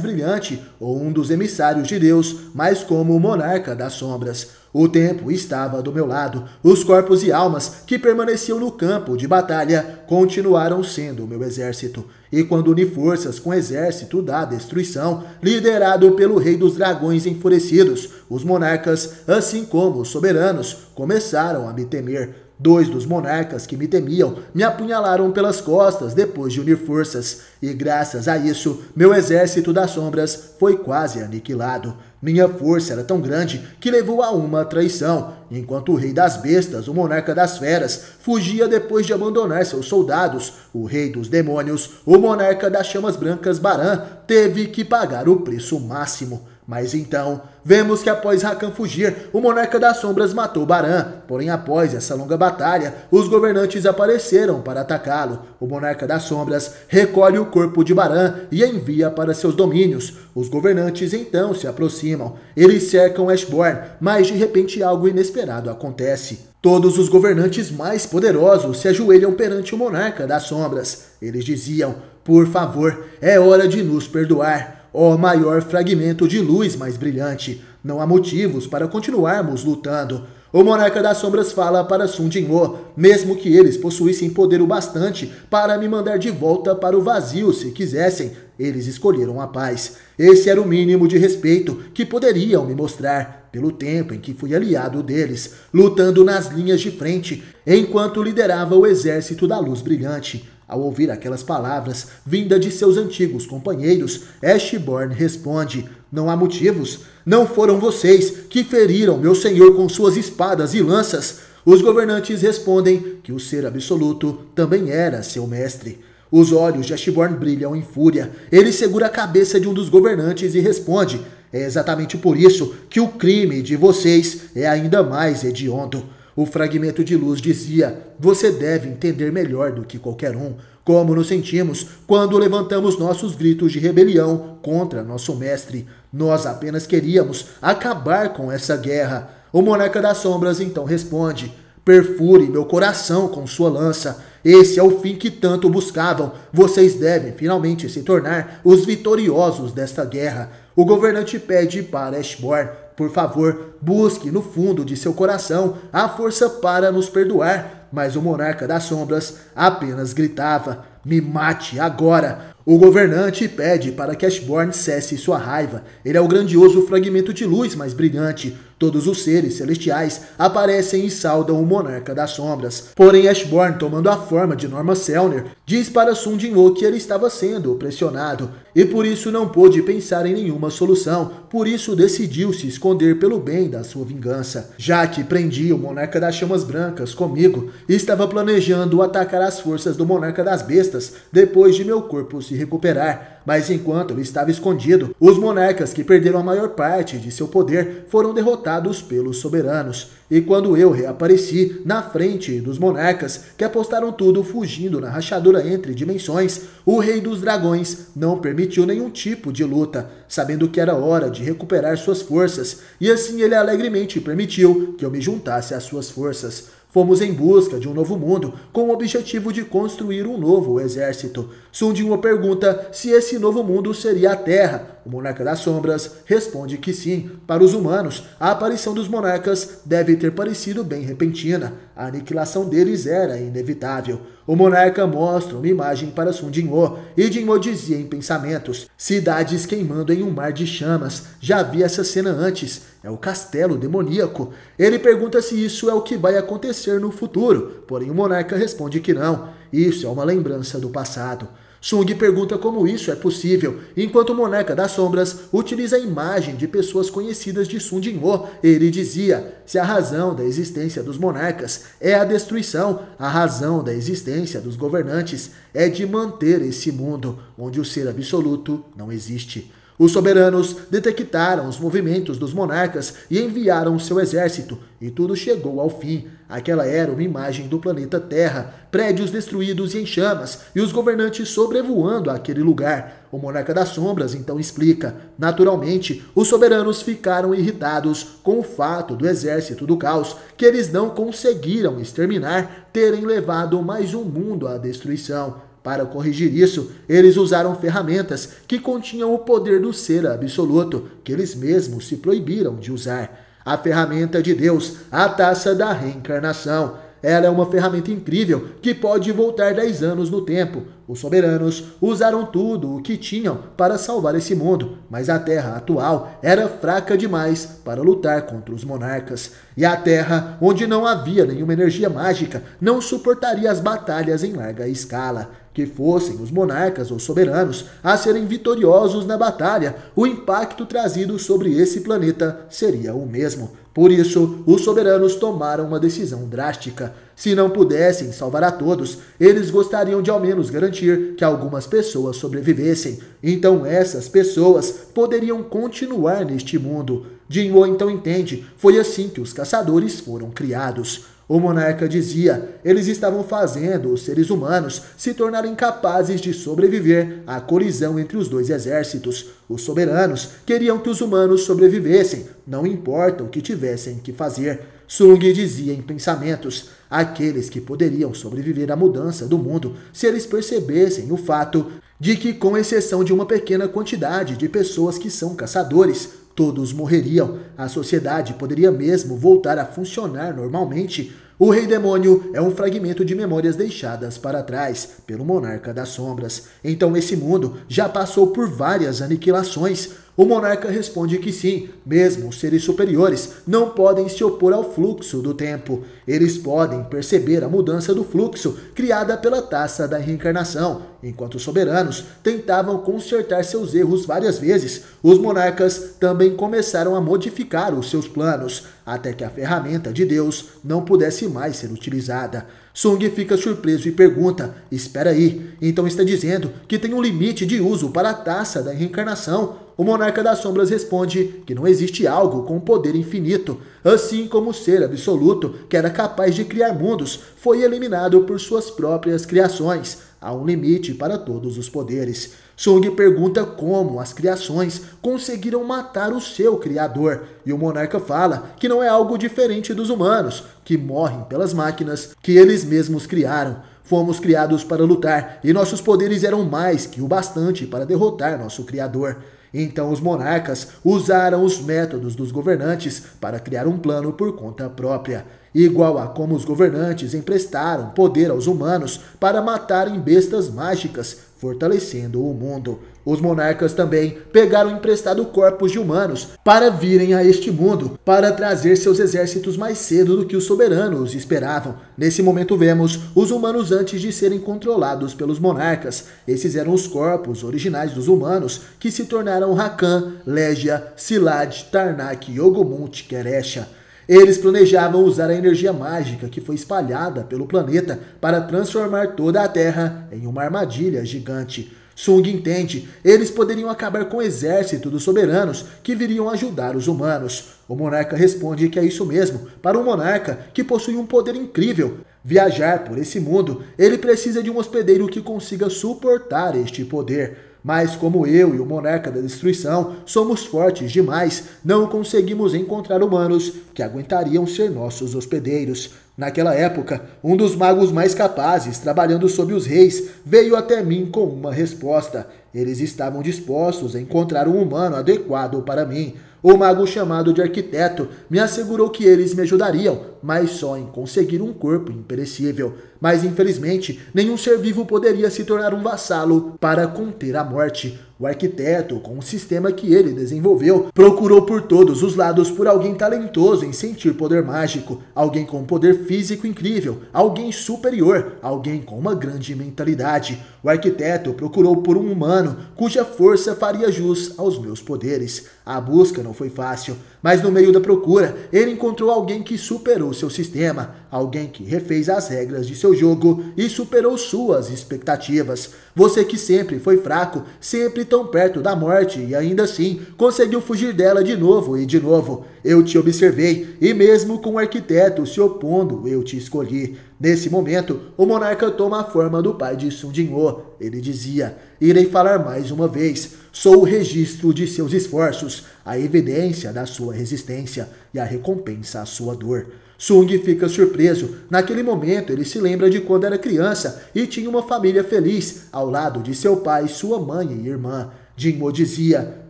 brilhante ou um dos emissários de Deus, mas como o monarca das sombras. O tempo estava do meu lado. Os corpos e almas que permaneciam no campo de batalha continuaram sendo o meu exército. E quando uni forças com o exército da destruição, liderado pelo Rei dos Dragões enfurecidos, os monarcas, assim como os soberanos, começaram a me temer. 2 dos monarcas que me temiam me apunhalaram pelas costas depois de unir forças, e graças a isso, meu exército das sombras foi quase aniquilado. Minha força era tão grande que levou a uma traição, enquanto o Rei das Bestas, o monarca das feras, fugia depois de abandonar seus soldados. O Rei dos Demônios, o monarca das chamas brancas Baran, teve que pagar o preço máximo. Mas então, vemos que após Rakan fugir, o monarca das sombras matou Baran. Porém, após essa longa batalha, os governantes apareceram para atacá-lo. O monarca das sombras recolhe o corpo de Baran e envia para seus domínios. Os governantes então se aproximam. Eles cercam Ashborn, mas de repente algo inesperado acontece. Todos os governantes mais poderosos se ajoelham perante o monarca das sombras. Eles diziam: "Por favor, é hora de nos perdoar. Ó maior fragmento de luz mais brilhante, não há motivos para continuarmos lutando." O monarca das sombras fala para Sun Jin-woo, mesmo que eles possuíssem poder o bastante para me mandar de volta para o vazio se quisessem, eles escolheram a paz. Esse era o mínimo de respeito que poderiam me mostrar, pelo tempo em que fui aliado deles, lutando nas linhas de frente, enquanto liderava o exército da luz brilhante. Ao ouvir aquelas palavras, vinda de seus antigos companheiros, Ashborn responde: "Não há motivos. Não foram vocês que feriram meu senhor com suas espadas e lanças." Os governantes respondem que o Ser Absoluto também era seu mestre. Os olhos de Ashborn brilham em fúria. Ele segura a cabeça de um dos governantes e responde: "É exatamente por isso que o crime de vocês é ainda mais hediondo." O fragmento de luz dizia: "Você deve entender melhor do que qualquer um como nos sentimos quando levantamos nossos gritos de rebelião contra nosso mestre. Nós apenas queríamos acabar com essa guerra." O monarca das sombras então responde: "Perfure meu coração com sua lança. Esse é o fim que tanto buscavam. Vocês devem finalmente se tornar os vitoriosos desta guerra." O governante pede para Ashborn: "Por favor, busque no fundo de seu coração a força para nos perdoar. mas o monarca das sombras apenas gritava: "Me mate agora!" O governante pede para que Ashborn cesse sua raiva. Ele é o grandioso fragmento de luz mais brilhante. Todos os seres celestiais aparecem e saudam o monarca das sombras. Porém, Ashborn, tomando a forma de Norma Selner, diz para Sun Jin-woo que ele estava sendo pressionado e por isso não pôde pensar em nenhuma solução. Por isso decidiu se esconder pelo bem da sua vingança. Já que prendi o monarca das chamas brancas comigo, estava planejando atacar as forças do monarca das bestas depois de meu corpo se recuperar. Mas enquanto ele estava escondido, os monarcas que perderam a maior parte de seu poder foram derrotados pelos soberanos. E quando eu reapareci na frente dos monarcas, que apostaram tudo fugindo na rachadura entre dimensões, o rei dos dragões não permitiu nenhum tipo de luta, sabendo que era hora de recuperar suas forças, e assim ele alegremente permitiu que eu me juntasse às suas forças. Fomos em busca de um novo mundo, com o objetivo de construir um novo exército. Sun Jin-woo pergunta se esse novo mundo seria a Terra. O monarca das sombras responde que sim. Para os humanos, a aparição dos monarcas deve ter parecido bem repentina. A aniquilação deles era inevitável. O monarca mostra uma imagem para Sun Jin-woo, e Jin-woo dizia em pensamentos: cidades queimando em um mar de chamas. Já vi essa cena antes. É o castelo demoníaco. Ele pergunta se isso é o que vai acontecer no futuro, porém o monarca responde que não. Isso é uma lembrança do passado. Sung pergunta como isso é possível, enquanto o monarca das sombras utiliza a imagem de pessoas conhecidas de Sun Jin-woo. Ele dizia: se a razão da existência dos monarcas é a destruição, a razão da existência dos governantes é de manter esse mundo onde o ser absoluto não existe. Os soberanos detectaram os movimentos dos monarcas e enviaram seu exército, e tudo chegou ao fim. Aquela era uma imagem do planeta Terra, prédios destruídos e em chamas, e os governantes sobrevoando aquele lugar. O monarca das sombras então explica: naturalmente, os soberanos ficaram irritados com o fato do exército do caos, que eles não conseguiram exterminar, terem levado mais um mundo à destruição. Para corrigir isso, eles usaram ferramentas que continham o poder do ser absoluto, que eles mesmos se proibiram de usar. A ferramenta de Deus, a taça da reencarnação. Ela é uma ferramenta incrível que pode voltar 10 anos no tempo. Os soberanos usaram tudo o que tinham para salvar esse mundo, mas a Terra atual era fraca demais para lutar contra os monarcas. E a Terra, onde não havia nenhuma energia mágica, não suportaria as batalhas em larga escala. Que fossem os monarcas ou soberanos a serem vitoriosos na batalha, o impacto trazido sobre esse planeta seria o mesmo. Por isso, os soberanos tomaram uma decisão drástica. Se não pudessem salvar a todos, eles gostariam de ao menos garantir que algumas pessoas sobrevivessem. Então essas pessoas poderiam continuar neste mundo. Jin-woo então entende: foi assim que os caçadores foram criados. O monarca dizia: eles estavam fazendo os seres humanos se tornarem capazes de sobreviver à colisão entre os dois exércitos. Os soberanos queriam que os humanos sobrevivessem, não importa o que tivessem que fazer. Sung dizia em pensamentos: aqueles que poderiam sobreviver à mudança do mundo se eles percebessem o fato de que, com exceção de uma pequena quantidade de pessoas que são caçadores, todos morreriam. A sociedade poderia mesmo voltar a funcionar normalmente. O Rei Demônio é um fragmento de memórias deixadas para trás pelo Monarca das Sombras. Então esse mundo já passou por várias aniquilações. O monarca responde que sim, mesmo os seres superiores não podem se opor ao fluxo do tempo. Eles podem perceber a mudança do fluxo criada pela taça da reencarnação. Enquanto os soberanos tentavam consertar seus erros várias vezes, os monarcas também começaram a modificar os seus planos, até que a ferramenta de Deus não pudesse mais ser utilizada. Sung fica surpreso e pergunta: espera aí, então está dizendo que tem um limite de uso para a taça da reencarnação? O monarca das sombras responde que não existe algo com poder infinito, assim como o ser absoluto, que era capaz de criar mundos, foi eliminado por suas próprias criações. Há um limite para todos os poderes. Sung pergunta como as criações conseguiram matar o seu criador, e o monarca fala que não é algo diferente dos humanos, que morrem pelas máquinas que eles mesmos criaram. Fomos criados para lutar, e nossos poderes eram mais que o bastante para derrotar nosso criador. Então os monarcas usaram os métodos dos governantes para criar um plano por conta própria. igual a como os governantes emprestaram poder aos humanos para matarem bestas mágicas, fortalecendo o mundo. Os monarcas também pegaram emprestado corpos de humanos para virem a este mundo, para trazer seus exércitos mais cedo do que os soberanos esperavam. Nesse momento vemos os humanos antes de serem controlados pelos monarcas. Esses eram os corpos originais dos humanos que se tornaram Rakan, Legia, Silad, Tarnak, Yogg-Moth, Keresha. Eles planejavam usar a energia mágica que foi espalhada pelo planeta para transformar toda a Terra em uma armadilha gigante. Sung entende, eles poderiam acabar com o exército dos soberanos que viriam ajudar os humanos. O monarca responde que é isso mesmo. Para um monarca que possui um poder incrível, viajar por esse mundo, ele precisa de um hospedeiro que consiga suportar este poder. Mas como eu e o monarca da destruição somos fortes demais, não conseguimos encontrar humanos que aguentariam ser nossos hospedeiros. Naquela época, um dos magos mais capazes, trabalhando sob os reis, veio até mim com uma resposta. Eles estavam dispostos a encontrar um humano adequado para mim. O mago chamado de Arquiteto me assegurou que eles me ajudariam, mas só em conseguir um corpo imperecível. Mas infelizmente, nenhum ser vivo poderia se tornar um vassalo para conter a morte. O Arquiteto, com o sistema que ele desenvolveu, procurou por todos os lados por alguém talentoso em sentir poder mágico, alguém com poder físico incrível, alguém superior, alguém com uma grande mentalidade. O Arquiteto procurou por um humano cuja força faria jus aos meus poderes. A busca não foi fácil, mas no meio da procura, ele encontrou alguém que superou seu sistema, alguém que refez as regras de seu jogo e superou suas expectativas. Você que sempre foi fraco, sempre tão perto da morte e ainda assim conseguiu fugir dela de novo e de novo. Eu te observei e mesmo com o Arquiteto se opondo, eu te escolhi. Nesse momento, o monarca toma a forma do pai de Sun Jinwoo. Ele dizia: irei falar mais uma vez. Sou o registro de seus esforços, a evidência da sua resistência e a recompensa à sua dor. Sung fica surpreso. Naquele momento, ele se lembra de quando era criança e tinha uma família feliz, ao lado de seu pai, sua mãe e irmã. Jinwoo dizia: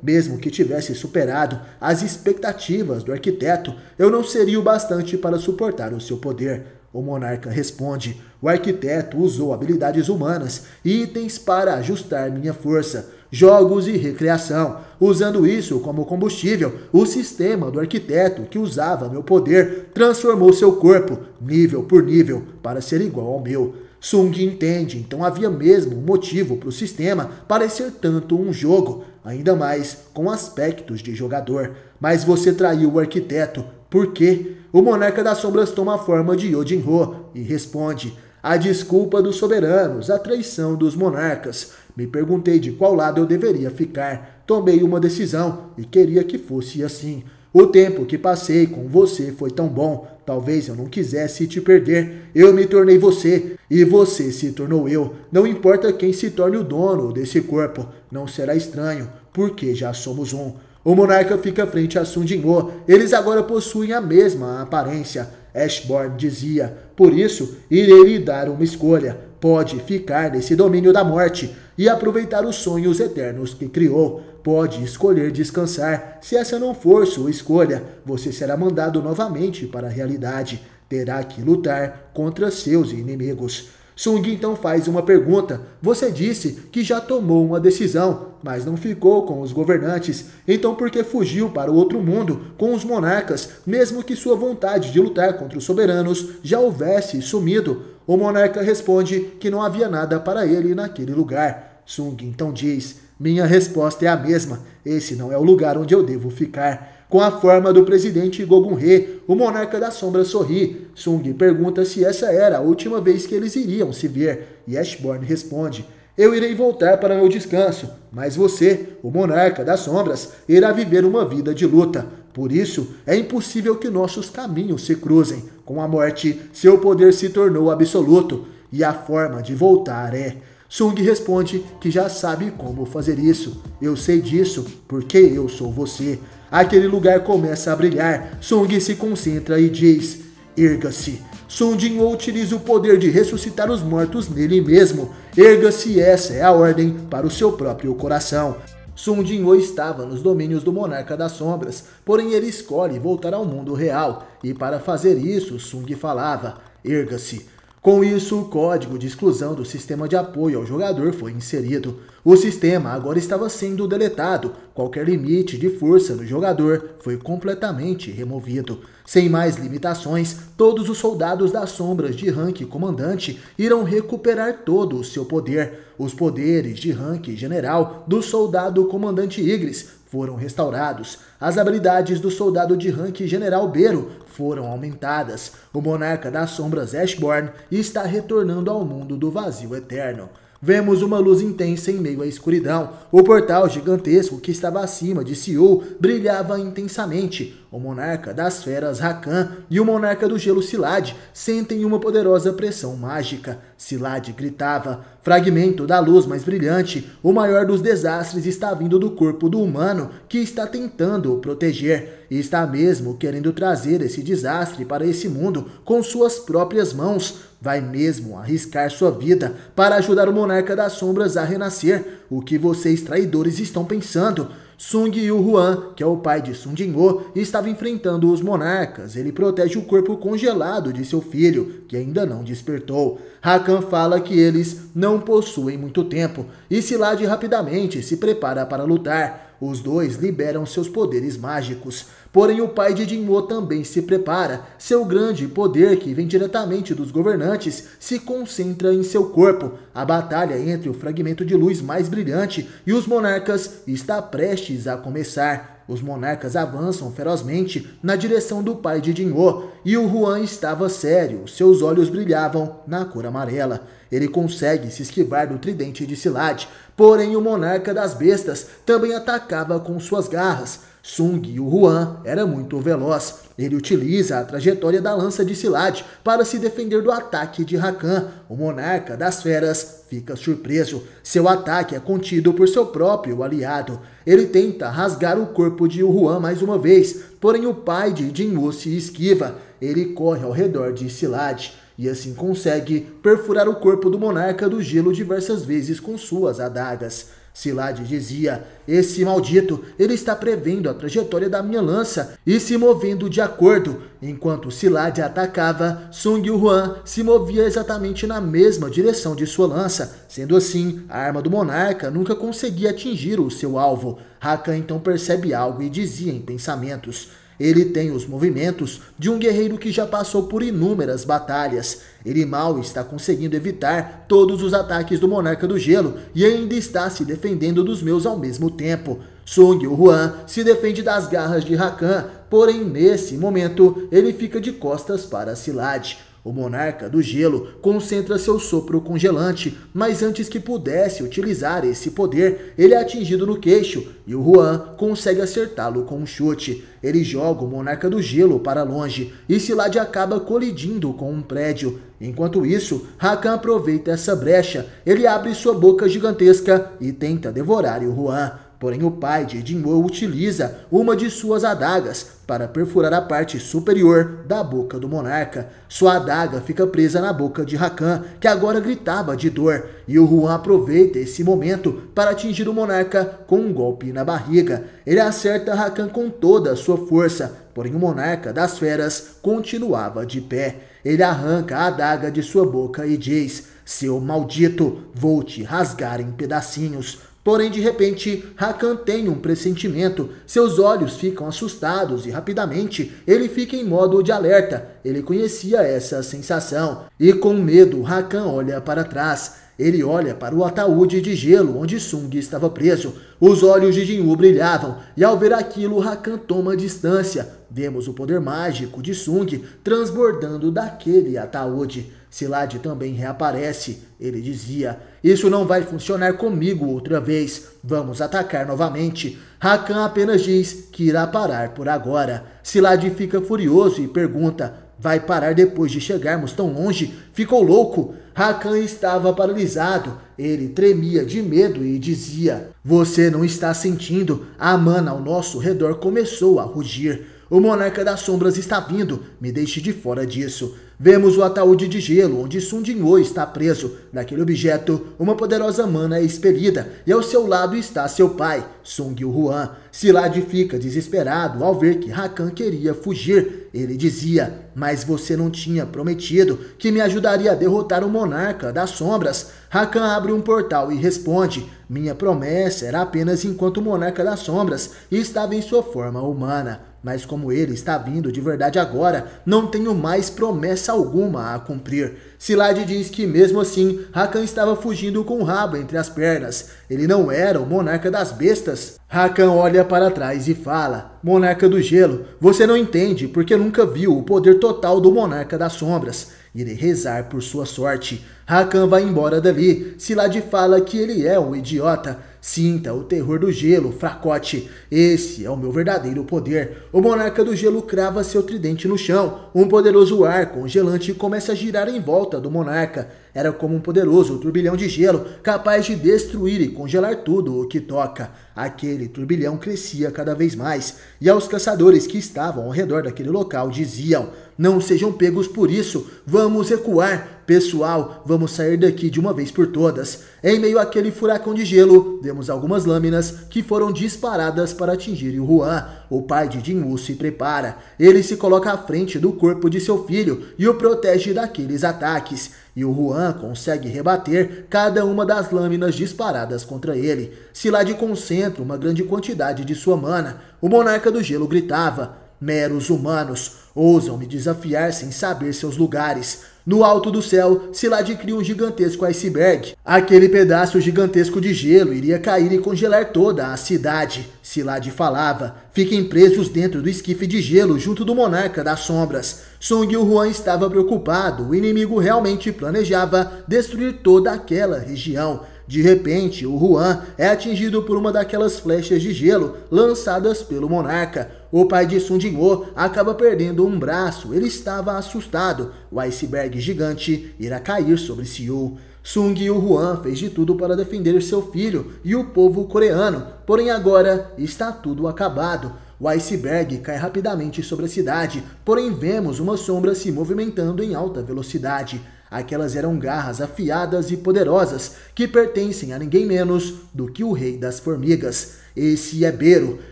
mesmo que tivesse superado as expectativas do Arquiteto, eu não seria o bastante para suportar o seu poder. O monarca responde: o Arquiteto usou habilidades humanas e itens para ajustar minha força, jogos e recreação. Usando isso como combustível, o sistema do Arquiteto que usava meu poder transformou seu corpo, nível por nível, para ser igual ao meu. Sung entende, então havia mesmo um motivo para o sistema parecer tanto um jogo, ainda mais com aspectos de jogador. Mas você traiu o Arquiteto. Por quê? O monarca das sombras toma a forma de Yojinho e responde: a desculpa dos soberanos, a traição dos monarcas. Me perguntei de qual lado eu deveria ficar. Tomei uma decisão e queria que fosse assim. O tempo que passei com você foi tão bom. Talvez eu não quisesse te perder. Eu me tornei você e você se tornou eu. Não importa quem se torne o dono desse corpo. Não será estranho, porque já somos um. O monarca fica frente a Sun Jinwoo. Eles agora possuem a mesma aparência. Ashborn dizia: por isso, irei lhe dar uma escolha. Pode ficar nesse domínio da morte e aproveitar os sonhos eternos que criou. Pode escolher descansar. Se essa não for sua escolha, você será mandado novamente para a realidade. Terá que lutar contra seus inimigos. Sung então faz uma pergunta. Você disse que já tomou uma decisão, mas não ficou com os governantes. Então por que fugiu para o outro mundo com os monarcas, mesmo que sua vontade de lutar contra os soberanos já houvesse sumido? O monarca responde que não havia nada para ele naquele lugar. Sung então diz: minha resposta é a mesma. Esse não é o lugar onde eu devo ficar. Com a forma do presidente Gogum-He, o monarca das sombras sorri. Sung pergunta se essa era a última vez que eles iriam se ver, e Ashborn responde: eu irei voltar para meu descanso, mas você, o monarca das sombras, irá viver uma vida de luta. Por isso, é impossível que nossos caminhos se cruzem. Com a morte, seu poder se tornou absoluto, e a forma de voltar é... Sung responde que já sabe como fazer isso. Eu sei disso, porque eu sou você. Aquele lugar começa a brilhar. Sung se concentra e diz: erga-se. Sun Jinwoo utiliza o poder de ressuscitar os mortos nele mesmo. Erga-se, essa é a ordem para o seu próprio coração. Sung Jin-woo estava nos domínios do Monarca das Sombras, porém ele escolhe voltar ao mundo real, e para fazer isso, Sung falava: erga-se. Com isso, o código de exclusão do sistema de apoio ao jogador foi inserido. O sistema agora estava sendo deletado, qualquer limite de força do jogador foi completamente removido. Sem mais limitações, todos os soldados das sombras de rank comandante irão recuperar todo o seu poder. Os poderes de rank general do soldado comandante Igris foram restaurados. As habilidades do soldado de rank general Beru foram aumentadas. O monarca das sombras Ashborn está retornando ao mundo do vazio eterno. Vemos uma luz intensa em meio à escuridão. O portal gigantesco que estava acima de Seul brilhava intensamente. O monarca das feras Rakan e o monarca do gelo Silad sentem uma poderosa pressão mágica. Silad gritava: fragmento da luz mais brilhante, o maior dos desastres está vindo do corpo do humano que está tentando o proteger. E está mesmo querendo trazer esse desastre para esse mundo com suas próprias mãos. Vai mesmo arriscar sua vida para ajudar o monarca das sombras a renascer. O que vocês traidores estão pensando? Sung Yu-hwan, que é o pai de Sung Jin-woo, estava enfrentando os monarcas. Ele protege o corpo congelado de seu filho, que ainda não despertou. Rakan fala que eles não possuem muito tempo, e Silad rapidamente se prepara para lutar. Os dois liberam seus poderes mágicos. Porém, o pai de Jin-woo também se prepara. Seu grande poder, que vem diretamente dos governantes, se concentra em seu corpo. A batalha entre o fragmento de luz mais brilhante e os monarcas está prestes a começar. Os monarcas avançam ferozmente na direção do pai de Jin-woo, e o Huan estava sério, seus olhos brilhavam na cor amarela. Ele consegue se esquivar do tridente de Silad, porém o monarca das bestas também atacava com suas garras. Sung Yu-hwan era muito veloz. Ele utiliza a trajetória da lança de Silad para se defender do ataque de Rakan. O monarca das feras fica surpreso. Seu ataque é contido por seu próprio aliado. Ele tenta rasgar o corpo de Yu-hwan mais uma vez, porém o pai de Jin-woo se esquiva. Ele corre ao redor de Silad e assim consegue perfurar o corpo do monarca do gelo diversas vezes com suas adagas. Silad dizia: esse maldito, ele está prevendo a trajetória da minha lança e se movendo de acordo. Enquanto Silad atacava, Sung Yu-hwan se movia exatamente na mesma direção de sua lança. Sendo assim, a arma do monarca nunca conseguia atingir o seu alvo. Rakan então percebe algo e dizia em pensamentos: ele tem os movimentos de um guerreiro que já passou por inúmeras batalhas. Ele mal está conseguindo evitar todos os ataques do Monarca do Gelo e ainda está se defendendo dos meus ao mesmo tempo. Sung Yu-hwan se defende das garras de Rakan, porém nesse momento ele fica de costas para Silad. O monarca do gelo concentra seu sopro congelante, mas antes que pudesse utilizar esse poder, ele é atingido no queixo e o Huan consegue acertá-lo com um chute. Ele joga o monarca do gelo para longe e Silad acaba colidindo com um prédio. Enquanto isso, Rakan aproveita essa brecha, ele abre sua boca gigantesca e tenta devorar o Huan. Porém, o pai de Jin-woo utiliza uma de suas adagas para perfurar a parte superior da boca do monarca. Sua adaga fica presa na boca de Rakan, que agora gritava de dor, e o Huan aproveita esse momento para atingir o monarca com um golpe na barriga. Ele acerta Rakan com toda a sua força, porém o monarca das feras continuava de pé. Ele arranca a adaga de sua boca e diz: seu maldito, vou te rasgar em pedacinhos. Porém, de repente, Rakan tem um pressentimento. Seus olhos ficam assustados e rapidamente ele fica em modo de alerta. Ele conhecia essa sensação. E com medo, Rakan olha para trás. Ele olha para o ataúde de gelo onde Sung estava preso. Os olhos de Jin-woo brilhavam e ao ver aquilo, Rakan toma distância. Vemos o poder mágico de Sung transbordando daquele ataúde. Silad também reaparece. Ele dizia: isso não vai funcionar comigo outra vez. Vamos atacar novamente. Rakan apenas diz que irá parar por agora. Silad fica furioso e pergunta: vai parar depois de chegarmos tão longe? Ficou louco? Rakan estava paralisado. Ele tremia de medo e dizia: você não está sentindo? A mana ao nosso redor começou a rugir. O monarca das sombras está vindo, me deixe de fora disso. Vemos o ataúde de gelo onde Sun Jinwoo está preso. Naquele objeto, uma poderosa mana é expelida e ao seu lado está seu pai, Sung Yul-hwan. Silad fica desesperado ao ver que Rakan queria fugir. Ele dizia: mas você não tinha prometido que me ajudaria a derrotar o monarca das sombras? Rakan abre um portal e responde: minha promessa era apenas enquanto o monarca das sombras estava em sua forma humana. Mas como ele está vindo de verdade agora, não tenho mais promessa alguma a cumprir. Silad diz que mesmo assim, Rakan estava fugindo com o rabo entre as pernas. Ele não era o monarca das bestas. Rakan olha para trás e fala: monarca do gelo, você não entende porque nunca viu o poder total do monarca das sombras. Irei rezar por sua sorte. Rakan vai embora dali. Silad fala que ele é um idiota. Sinta o terror do gelo, fracote. Esse é o meu verdadeiro poder. O monarca do gelo crava seu tridente no chão. Um poderoso ar congelante começa a girar em volta do monarca. Era como um poderoso turbilhão de gelo, capaz de destruir e congelar tudo o que toca. Aquele turbilhão crescia cada vez mais, e aos caçadores que estavam ao redor daquele local diziam: não sejam pegos por isso, vamos recuar. Pessoal, vamos sair daqui de uma vez por todas. Em meio àquele furacão de gelo, vemos algumas lâminas que foram disparadas para atingir Yul-hwan. O pai de Jinwoo se prepara. Ele se coloca à frente do corpo de seu filho e o protege daqueles ataques. Yul-hwan consegue rebater cada uma das lâminas disparadas contra ele. Silad concentra uma grande quantidade de sua mana. O monarca do gelo gritava: meros humanos, ousam me desafiar sem saber seus lugares. No alto do céu, Silad cria um gigantesco iceberg. Aquele pedaço gigantesco de gelo iria cair e congelar toda a cidade. Silad falava: fiquem presos dentro do esquife de gelo junto do monarca das sombras. Sung Yul-hwan estava preocupado. O inimigo realmente planejava destruir toda aquela região. De repente, o Huan é atingido por uma daquelas flechas de gelo lançadas pelo monarca. O pai de Sun Jinwoo acaba perdendo um braço. Ele estava assustado. O iceberg gigante irá cair sobre Seul. Sung Yul-hwan fez de tudo para defender seu filho e o povo coreano. Porém agora está tudo acabado. O iceberg cai rapidamente sobre a cidade, porém vemos uma sombra se movimentando em alta velocidade. Aquelas eram garras afiadas e poderosas, que pertencem a ninguém menos do que o rei das formigas. Esse é Beru,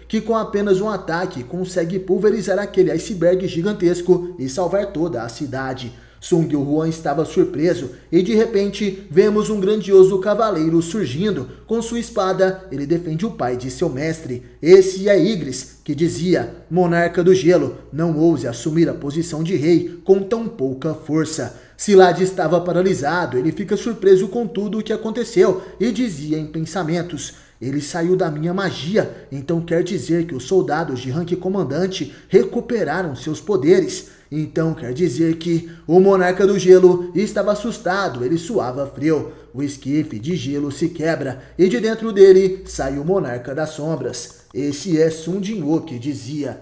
que com apenas um ataque consegue pulverizar aquele iceberg gigantesco e salvar toda a cidade. Sung Yul-hwan estava surpreso e de repente vemos um grandioso cavaleiro surgindo. Com sua espada, ele defende o pai de seu mestre. Esse é Ygritte, que dizia: monarca do gelo, não ouse assumir a posição de rei com tão pouca força. Silad estava paralisado, ele fica surpreso com tudo o que aconteceu e dizia em pensamentos: ele saiu da minha magia, então quer dizer que os soldados de rank comandante recuperaram seus poderes. Então quer dizer que o monarca do gelo estava assustado, ele suava frio. O esquife de gelo se quebra e de dentro dele sai o monarca das sombras. Esse é Sun Jinwoo, que dizia: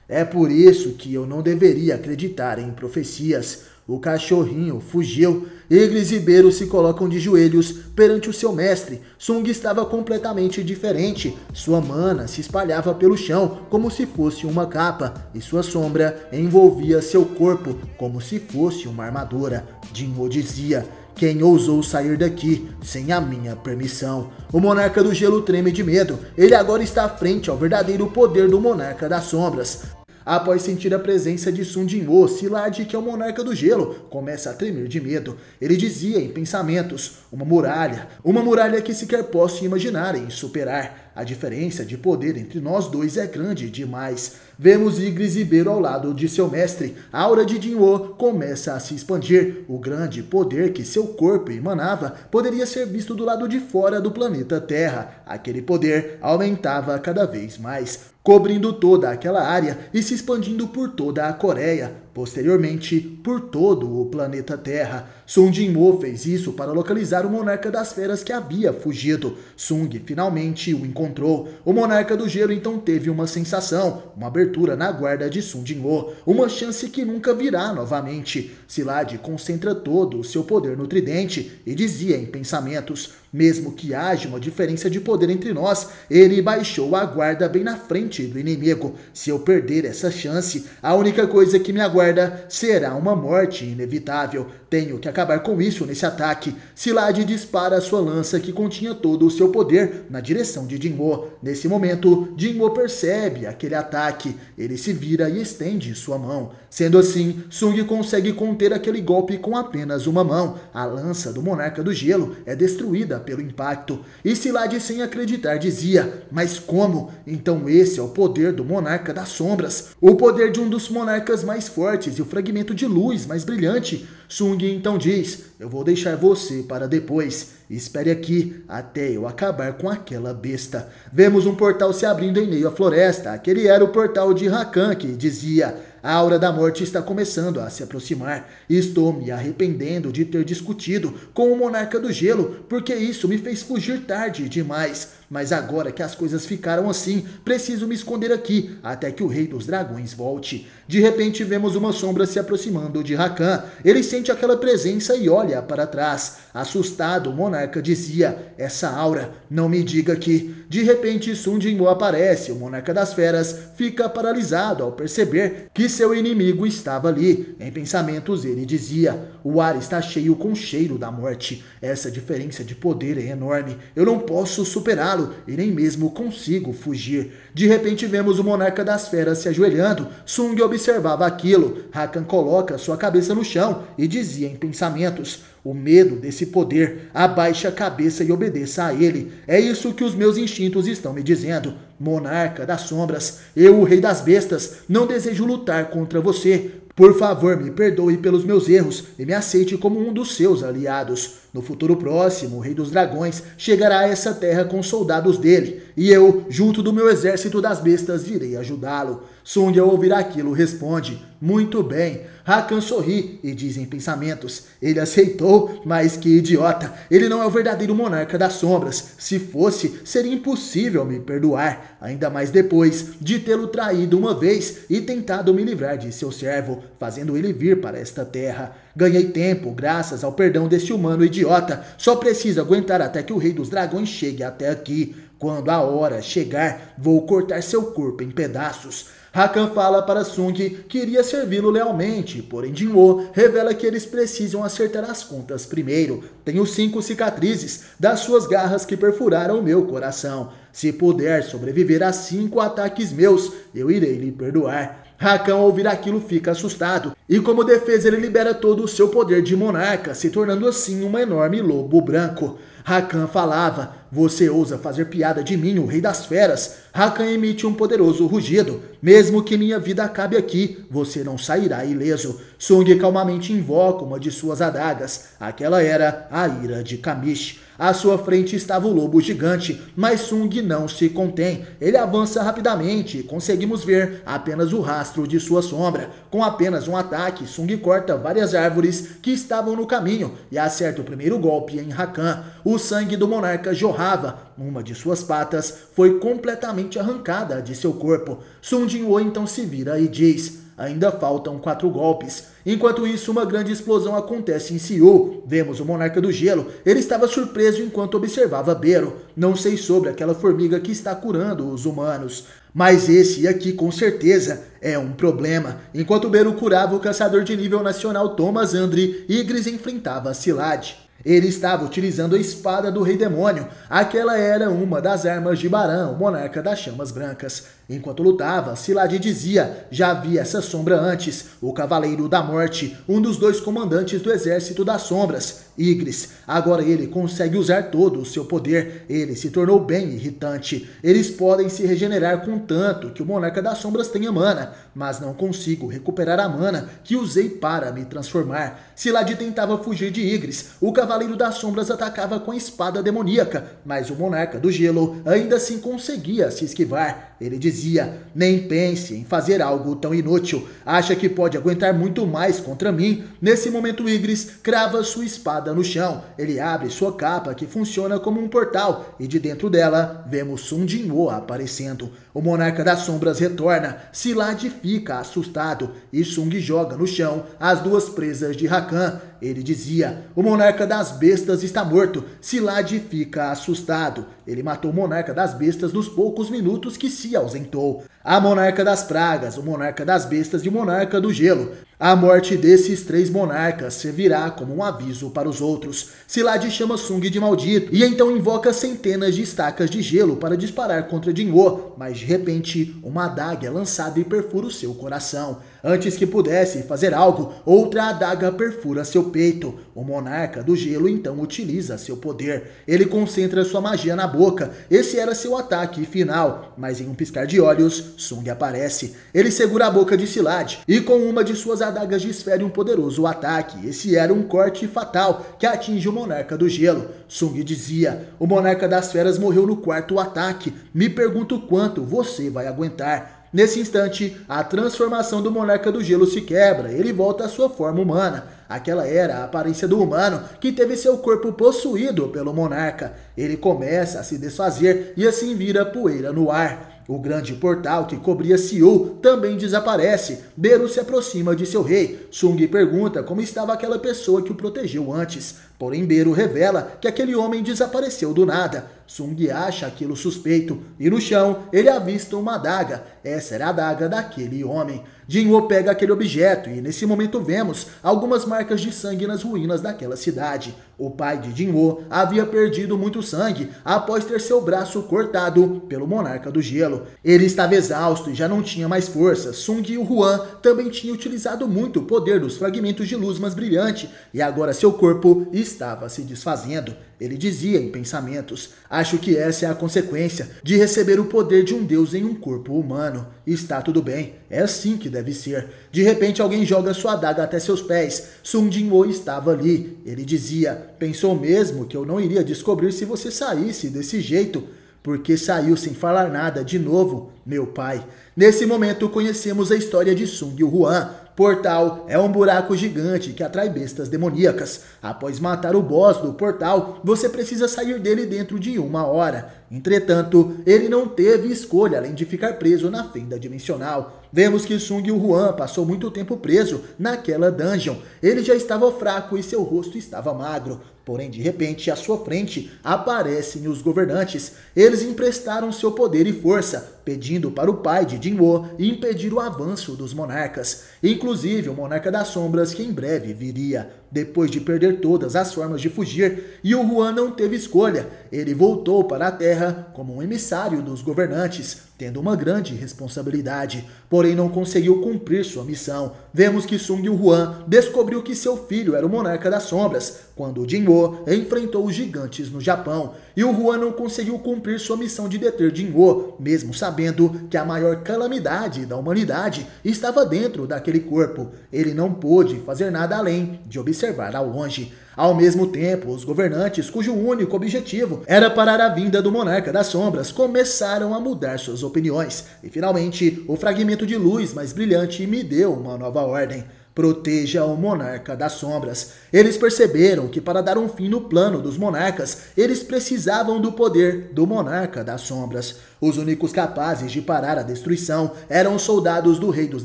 é por isso que eu não deveria acreditar em profecias. O cachorrinho fugiu. Ygritte e Beru se colocam de joelhos perante o seu mestre. Sung estava completamente diferente. Sua mana se espalhava pelo chão como se fosse uma capa, e sua sombra envolvia seu corpo como se fosse uma armadura. Jinwoo dizia: quem ousou sair daqui sem a minha permissão? O monarca do gelo treme de medo. Ele agora está frente ao verdadeiro poder do monarca das sombras. Após sentir a presença de Sun Jinwoo, Silad, que é o monarca do gelo, começa a tremer de medo. Ele dizia em pensamentos: uma muralha que sequer posso imaginar em superar. A diferença de poder entre nós dois é grande demais. Vemos Ygritte e Beru ao lado de seu mestre. A aura de Jinwoo começa a se expandir. O grande poder que seu corpo emanava poderia ser visto do lado de fora do planeta Terra. Aquele poder aumentava cada vez mais, cobrindo toda aquela área e se expandindo por toda a Coreia, posteriormente por todo o planeta Terra. Sun Jinwoo fez isso para localizar o monarca das feras que havia fugido. Sung finalmente o encontrou. O monarca do gelo então teve uma sensação, uma abertura na guarda de Sun Jinwoo, uma chance que nunca virá novamente. Silad concentra todo o seu poder no tridente e dizia em pensamentos: Mesmo que haja uma diferença de poder entre nós, ele baixou a guarda bem na frente do inimigo. Se eu perder essa chance, a única coisa que me aguarda será uma morte inevitável. Tenho que acabar com isso nesse ataque. Silad dispara sua lança que continha todo o seu poder na direção de Jinwoo. Nesse momento, Jinwoo percebe aquele ataque. Ele se vira e estende sua mão. Sendo assim, Sung consegue conter aquele golpe com apenas uma mão. A lança do Monarca do Gelo é destruída pelo impacto. E Silad, sem acreditar, dizia: mas como? Então esse é o poder do Monarca das Sombras. O poder de um dos monarcas mais fortes e o fragmento de luz mais brilhante. Sung então diz: eu vou deixar você para depois. Espere aqui até eu acabar com aquela besta. Vemos um portal se abrindo em meio à floresta. Aquele era o portal de Rakan, que dizia: a aura da morte está começando a se aproximar. Estou me arrependendo de ter discutido com o Monarca do Gelo, porque isso me fez fugir tarde demais. Mas agora que as coisas ficaram assim, preciso me esconder aqui, até que o Rei dos Dragões volte. De repente vemos uma sombra se aproximando de Rakan. Ele sente aquela presença e olha para trás. Assustado, o monarca dizia: essa aura, não me diga que... De repente Sun Jinwoo aparece. O Monarca das Feras fica paralisado ao perceber que seu inimigo estava ali. Em pensamentos ele dizia: o ar está cheio com o cheiro da morte. Essa diferença de poder é enorme. Eu não posso superá-lo e nem mesmo consigo fugir. De repente vemos o Monarca das Feras se ajoelhando. Sung observava aquilo. Rakan coloca sua cabeça no chão e dizia em pensamentos: o medo desse poder, abaixe a cabeça e obedeça a ele. É isso que os meus instintos estão me dizendo. Monarca das Sombras, eu, o Rei das Bestas, não desejo lutar contra você. Por favor, me perdoe pelos meus erros e me aceite como um dos seus aliados. No futuro próximo, o Rei dos Dragões chegará a essa terra com soldados dele, e eu, junto do meu exército das bestas, irei ajudá-lo. Sung, ao ouvir aquilo, responde: muito bem. Rakan sorri e diz em pensamentos: ele aceitou, mas que idiota. Ele não é o verdadeiro Monarca das Sombras. Se fosse, seria impossível me perdoar, ainda mais depois de tê-lo traído uma vez e tentado me livrar de seu servo, fazendo ele vir para esta terra. Ganhei tempo graças ao perdão desse humano idiota. Só preciso aguentar até que o Rei dos Dragões chegue até aqui. Quando a hora chegar, vou cortar seu corpo em pedaços. Rakan fala para Sung que iria servi-lo lealmente, porém Jinwoo revela que eles precisam acertar as contas primeiro. Tenho 5 cicatrizes das suas garras que perfuraram o meu coração. Se puder sobreviver a 5 ataques meus, eu irei lhe perdoar. Rakan, ao ouvir aquilo, fica assustado, e como defesa ele libera todo o seu poder de monarca, se tornando assim um enorme lobo branco. Rakan falava: você ousa fazer piada de mim, o Rei das Feras? Rakan emite um poderoso rugido: mesmo que minha vida acabe aqui, você não sairá ileso. Sung calmamente invoca uma de suas adagas. Aquela era a ira de Kamish. À sua frente estava o lobo gigante, mas Sung não se contém. Ele avança rapidamente e conseguimos ver apenas o rastro de sua sombra. Com apenas um ataque, Sung corta várias árvores que estavam no caminho e acerta o primeiro golpe em Rakan. O sangue do monarca jorrava. Uma de suas patas foi completamente arrancada de seu corpo. Sun Jinwoo então se vira e diz: ainda faltam 4 golpes. Enquanto isso, uma grande explosão acontece em Seul. Vemos o Monarca do Gelo. Ele estava surpreso enquanto observava Bero. Não sei sobre aquela formiga que está curando os humanos, mas esse aqui com certeza é um problema. Enquanto Bero curava o caçador de nível nacional Thomas Andre, Ygritte enfrentava Silad. Ele estava utilizando a espada do Rei Demônio. Aquela era uma das armas de Baran, o Monarca das Chamas Brancas. Enquanto lutava, Silad dizia: já vi essa sombra antes. O Cavaleiro da Morte, um dos 2 comandantes do Exército das Sombras, Ygritte. Agora ele consegue usar todo o seu poder. Ele se tornou bem irritante. Eles podem se regenerar contanto que o Monarca das Sombras tenha mana, mas não consigo recuperar a mana que usei para me transformar. Silad tentava fugir de Ygritte. O Cavaleiro das Sombras atacava com a espada demoníaca, mas o Monarca do Gelo ainda assim conseguia se esquivar. Ele dizia: nem pense em fazer algo tão inútil. Acha que pode aguentar muito mais contra mim? Nesse momento, Ygritte crava sua espada no chão. Ele abre sua capa, que funciona como um portal, e de dentro dela vemos Sun Jinwoo aparecendo. O Monarca das Sombras retorna. Silad fica assustado e Sung joga no chão as 2 presas de Rakan. Ele dizia: o Monarca das Bestas está morto. Szilard fica assustado. Ele matou o Monarca das Bestas nos poucos minutos que se ausentou. A Monarca das Pragas, o Monarca das Bestas e o Monarca do Gelo. A morte desses 3 monarcas servirá como um aviso para os outros. Szilard chama Sung de maldito e então invoca centenas de estacas de gelo para disparar contra Jinwoo, mas de repente uma adaga é lançada e perfura o seu coração. Antes que pudesse fazer algo, outra adaga perfura seu peito. O Monarca do Gelo então utiliza seu poder. Ele concentra sua magia na boca. Esse era seu ataque final, mas em um piscar de olhos, Sung aparece. Ele segura a boca de Szilard e com uma de suas adagas desfere um poderoso ataque. Esse era um corte fatal que atinge o Monarca do Gelo. Sung dizia: o Monarca das Feras morreu no 4º ataque. Me pergunto quanto você vai aguentar. Nesse instante, a transformação do Monarca do Gelo se quebra, ele volta à sua forma humana. Aquela era a aparência do humano que teve seu corpo possuído pelo Monarca. Ele começa a se desfazer e assim vira poeira no ar. O grande portal que cobria Seul também desaparece. Beru se aproxima de seu rei. Sung pergunta como estava aquela pessoa que o protegeu antes. Porém, Beru revela que aquele homem desapareceu do nada. Sung acha aquilo suspeito e no chão ele avista uma adaga. Essa era a adaga daquele homem. Jinwoo pega aquele objeto e nesse momento vemos algumas marcas de sangue nas ruínas daquela cidade. O pai de Jinwoo havia perdido muito sangue após ter seu braço cortado pelo Monarca do Gelo. Ele estava exausto e já não tinha mais força. Sung e o Huan também tinham utilizado muito o poder dos fragmentos de luz mais brilhante e agora seu corpo estava se desfazendo. Ele dizia em pensamentos: acho que essa é a consequência de receber o poder de um deus em um corpo humano. Está tudo bem, é assim que deve ser. De repente alguém joga sua adaga até seus pés. Sung Jinwoo estava ali. Ele dizia: pensou mesmo que eu não iria descobrir se você saísse desse jeito? Porque saiu sem falar nada de novo, meu pai. Nesse momento conhecemos a história de Sung e o Huan. Portal é um buraco gigante que atrai bestas demoníacas. Após matar o boss do portal, você precisa sair dele dentro de 1 hora. Entretanto, ele não teve escolha além de ficar preso na fenda dimensional. Vemos que Sung e o Huan passou muito tempo preso naquela dungeon. Ele já estava fraco e seu rosto estava magro. Porém, de repente, à sua frente aparecem os governantes. Eles emprestaram seu poder e força, pedindo para o pai de Jinwoo impedir o avanço dos monarcas. Inclusive o Monarca das Sombras, que em breve viria. Depois de perder todas as formas de fugir, e o Huan não teve escolha. Ele voltou para a Terra como um emissário dos governantes, tendo uma grande responsabilidade, porém não conseguiu cumprir sua missão. Vemos que Sung e o Huan descobriu que seu filho era o Monarca das Sombras, quando Jinwoo enfrentou os gigantes no Japão, e o Huan não conseguiu cumprir sua missão de deter Jinwoo, mesmo sabendo que a maior calamidade da humanidade estava dentro daquele corpo. Ele não pôde fazer nada além de observar ao longe. Ao mesmo tempo, os governantes, cujo único objetivo era parar a vinda do Monarca das Sombras, começaram a mudar suas opiniões. E finalmente, o fragmento de luz mais brilhante me deu uma nova ordem: proteja o Monarca das Sombras. Eles perceberam que para dar um fim no plano dos monarcas, eles precisavam do poder do Monarca das Sombras. Os únicos capazes de parar a destruição eram os soldados do Rei dos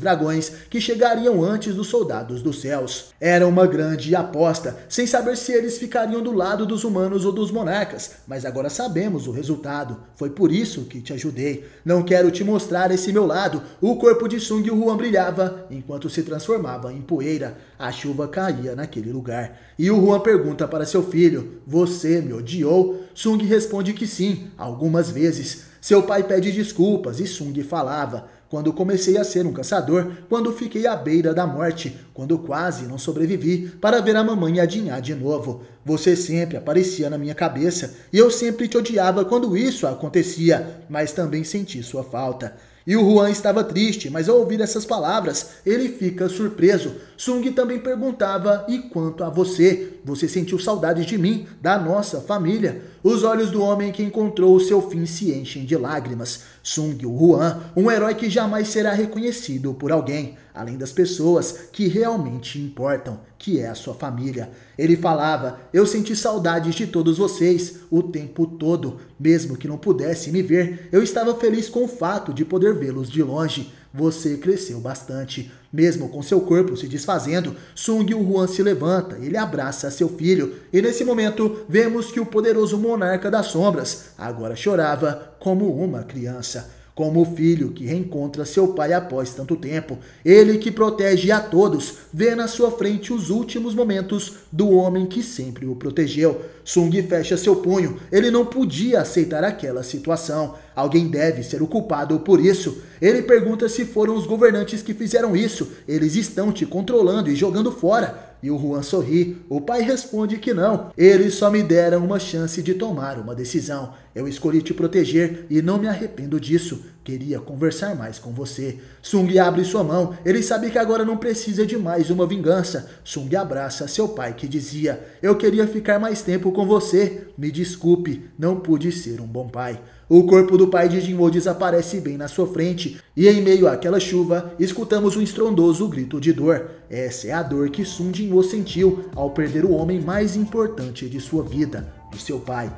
Dragões, que chegariam antes dos soldados dos céus. Era uma grande aposta, sem saber se eles ficariam do lado dos humanos ou dos monarcas, mas agora sabemos o resultado. Foi por isso que te ajudei. Não quero te mostrar esse meu lado. O corpo de Sung e o Huan brilhava, enquanto se transformava em poeira. A chuva caía naquele lugar. E o Huan pergunta para seu filho: você me odiou? Sung responde que sim, algumas vezes. Seu pai pede desculpas e Sung falava: quando comecei a ser um caçador, quando fiquei à beira da morte, quando quase não sobrevivi para ver a mamãe adinhar de novo. Você sempre aparecia na minha cabeça e eu sempre te odiava quando isso acontecia, mas também senti sua falta. E o Huan estava triste, mas ao ouvir essas palavras, ele fica surpreso. Sung também perguntava: e quanto a você? Você sentiu saudades de mim, da nossa família? Os olhos do homem que encontrou o seu fim se enchem de lágrimas. Sung, o Huan, um herói que jamais será reconhecido por alguém, além das pessoas que realmente importam, que é a sua família. Ele falava: eu senti saudades de todos vocês o tempo todo. Mesmo que não pudesse me ver, eu estava feliz com o fato de poder vê-los de longe. você cresceu bastante. Mesmo com seu corpo se desfazendo, Sung Woo se levanta, ele abraça seu filho, e nesse momento vemos que o poderoso monarca das sombras agora chorava como uma criança. Como o filho que reencontra seu pai após tanto tempo, ele que protege a todos, vê na sua frente os últimos momentos do homem que sempre o protegeu. Sung fecha seu punho, ele não podia aceitar aquela situação. Alguém deve ser o culpado por isso. Ele pergunta se foram os governantes que fizeram isso. Eles estão te controlando e jogando fora. E o Juan sorri. O pai responde que não. Eles só me deram uma chance de tomar uma decisão. Eu escolhi te proteger e não me arrependo disso. Queria conversar mais com você. Sung abre sua mão. Ele sabe que agora não precisa de mais uma vingança. Sung abraça seu pai que dizia: eu queria ficar mais tempo com você. Me desculpe, não pude ser um bom pai. O corpo do pai de Jinwoo desaparece bem na sua frente, e em meio àquela chuva, escutamos um estrondoso grito de dor. Essa é a dor que Sung Jinwoo sentiu ao perder o homem mais importante de sua vida, o seu pai.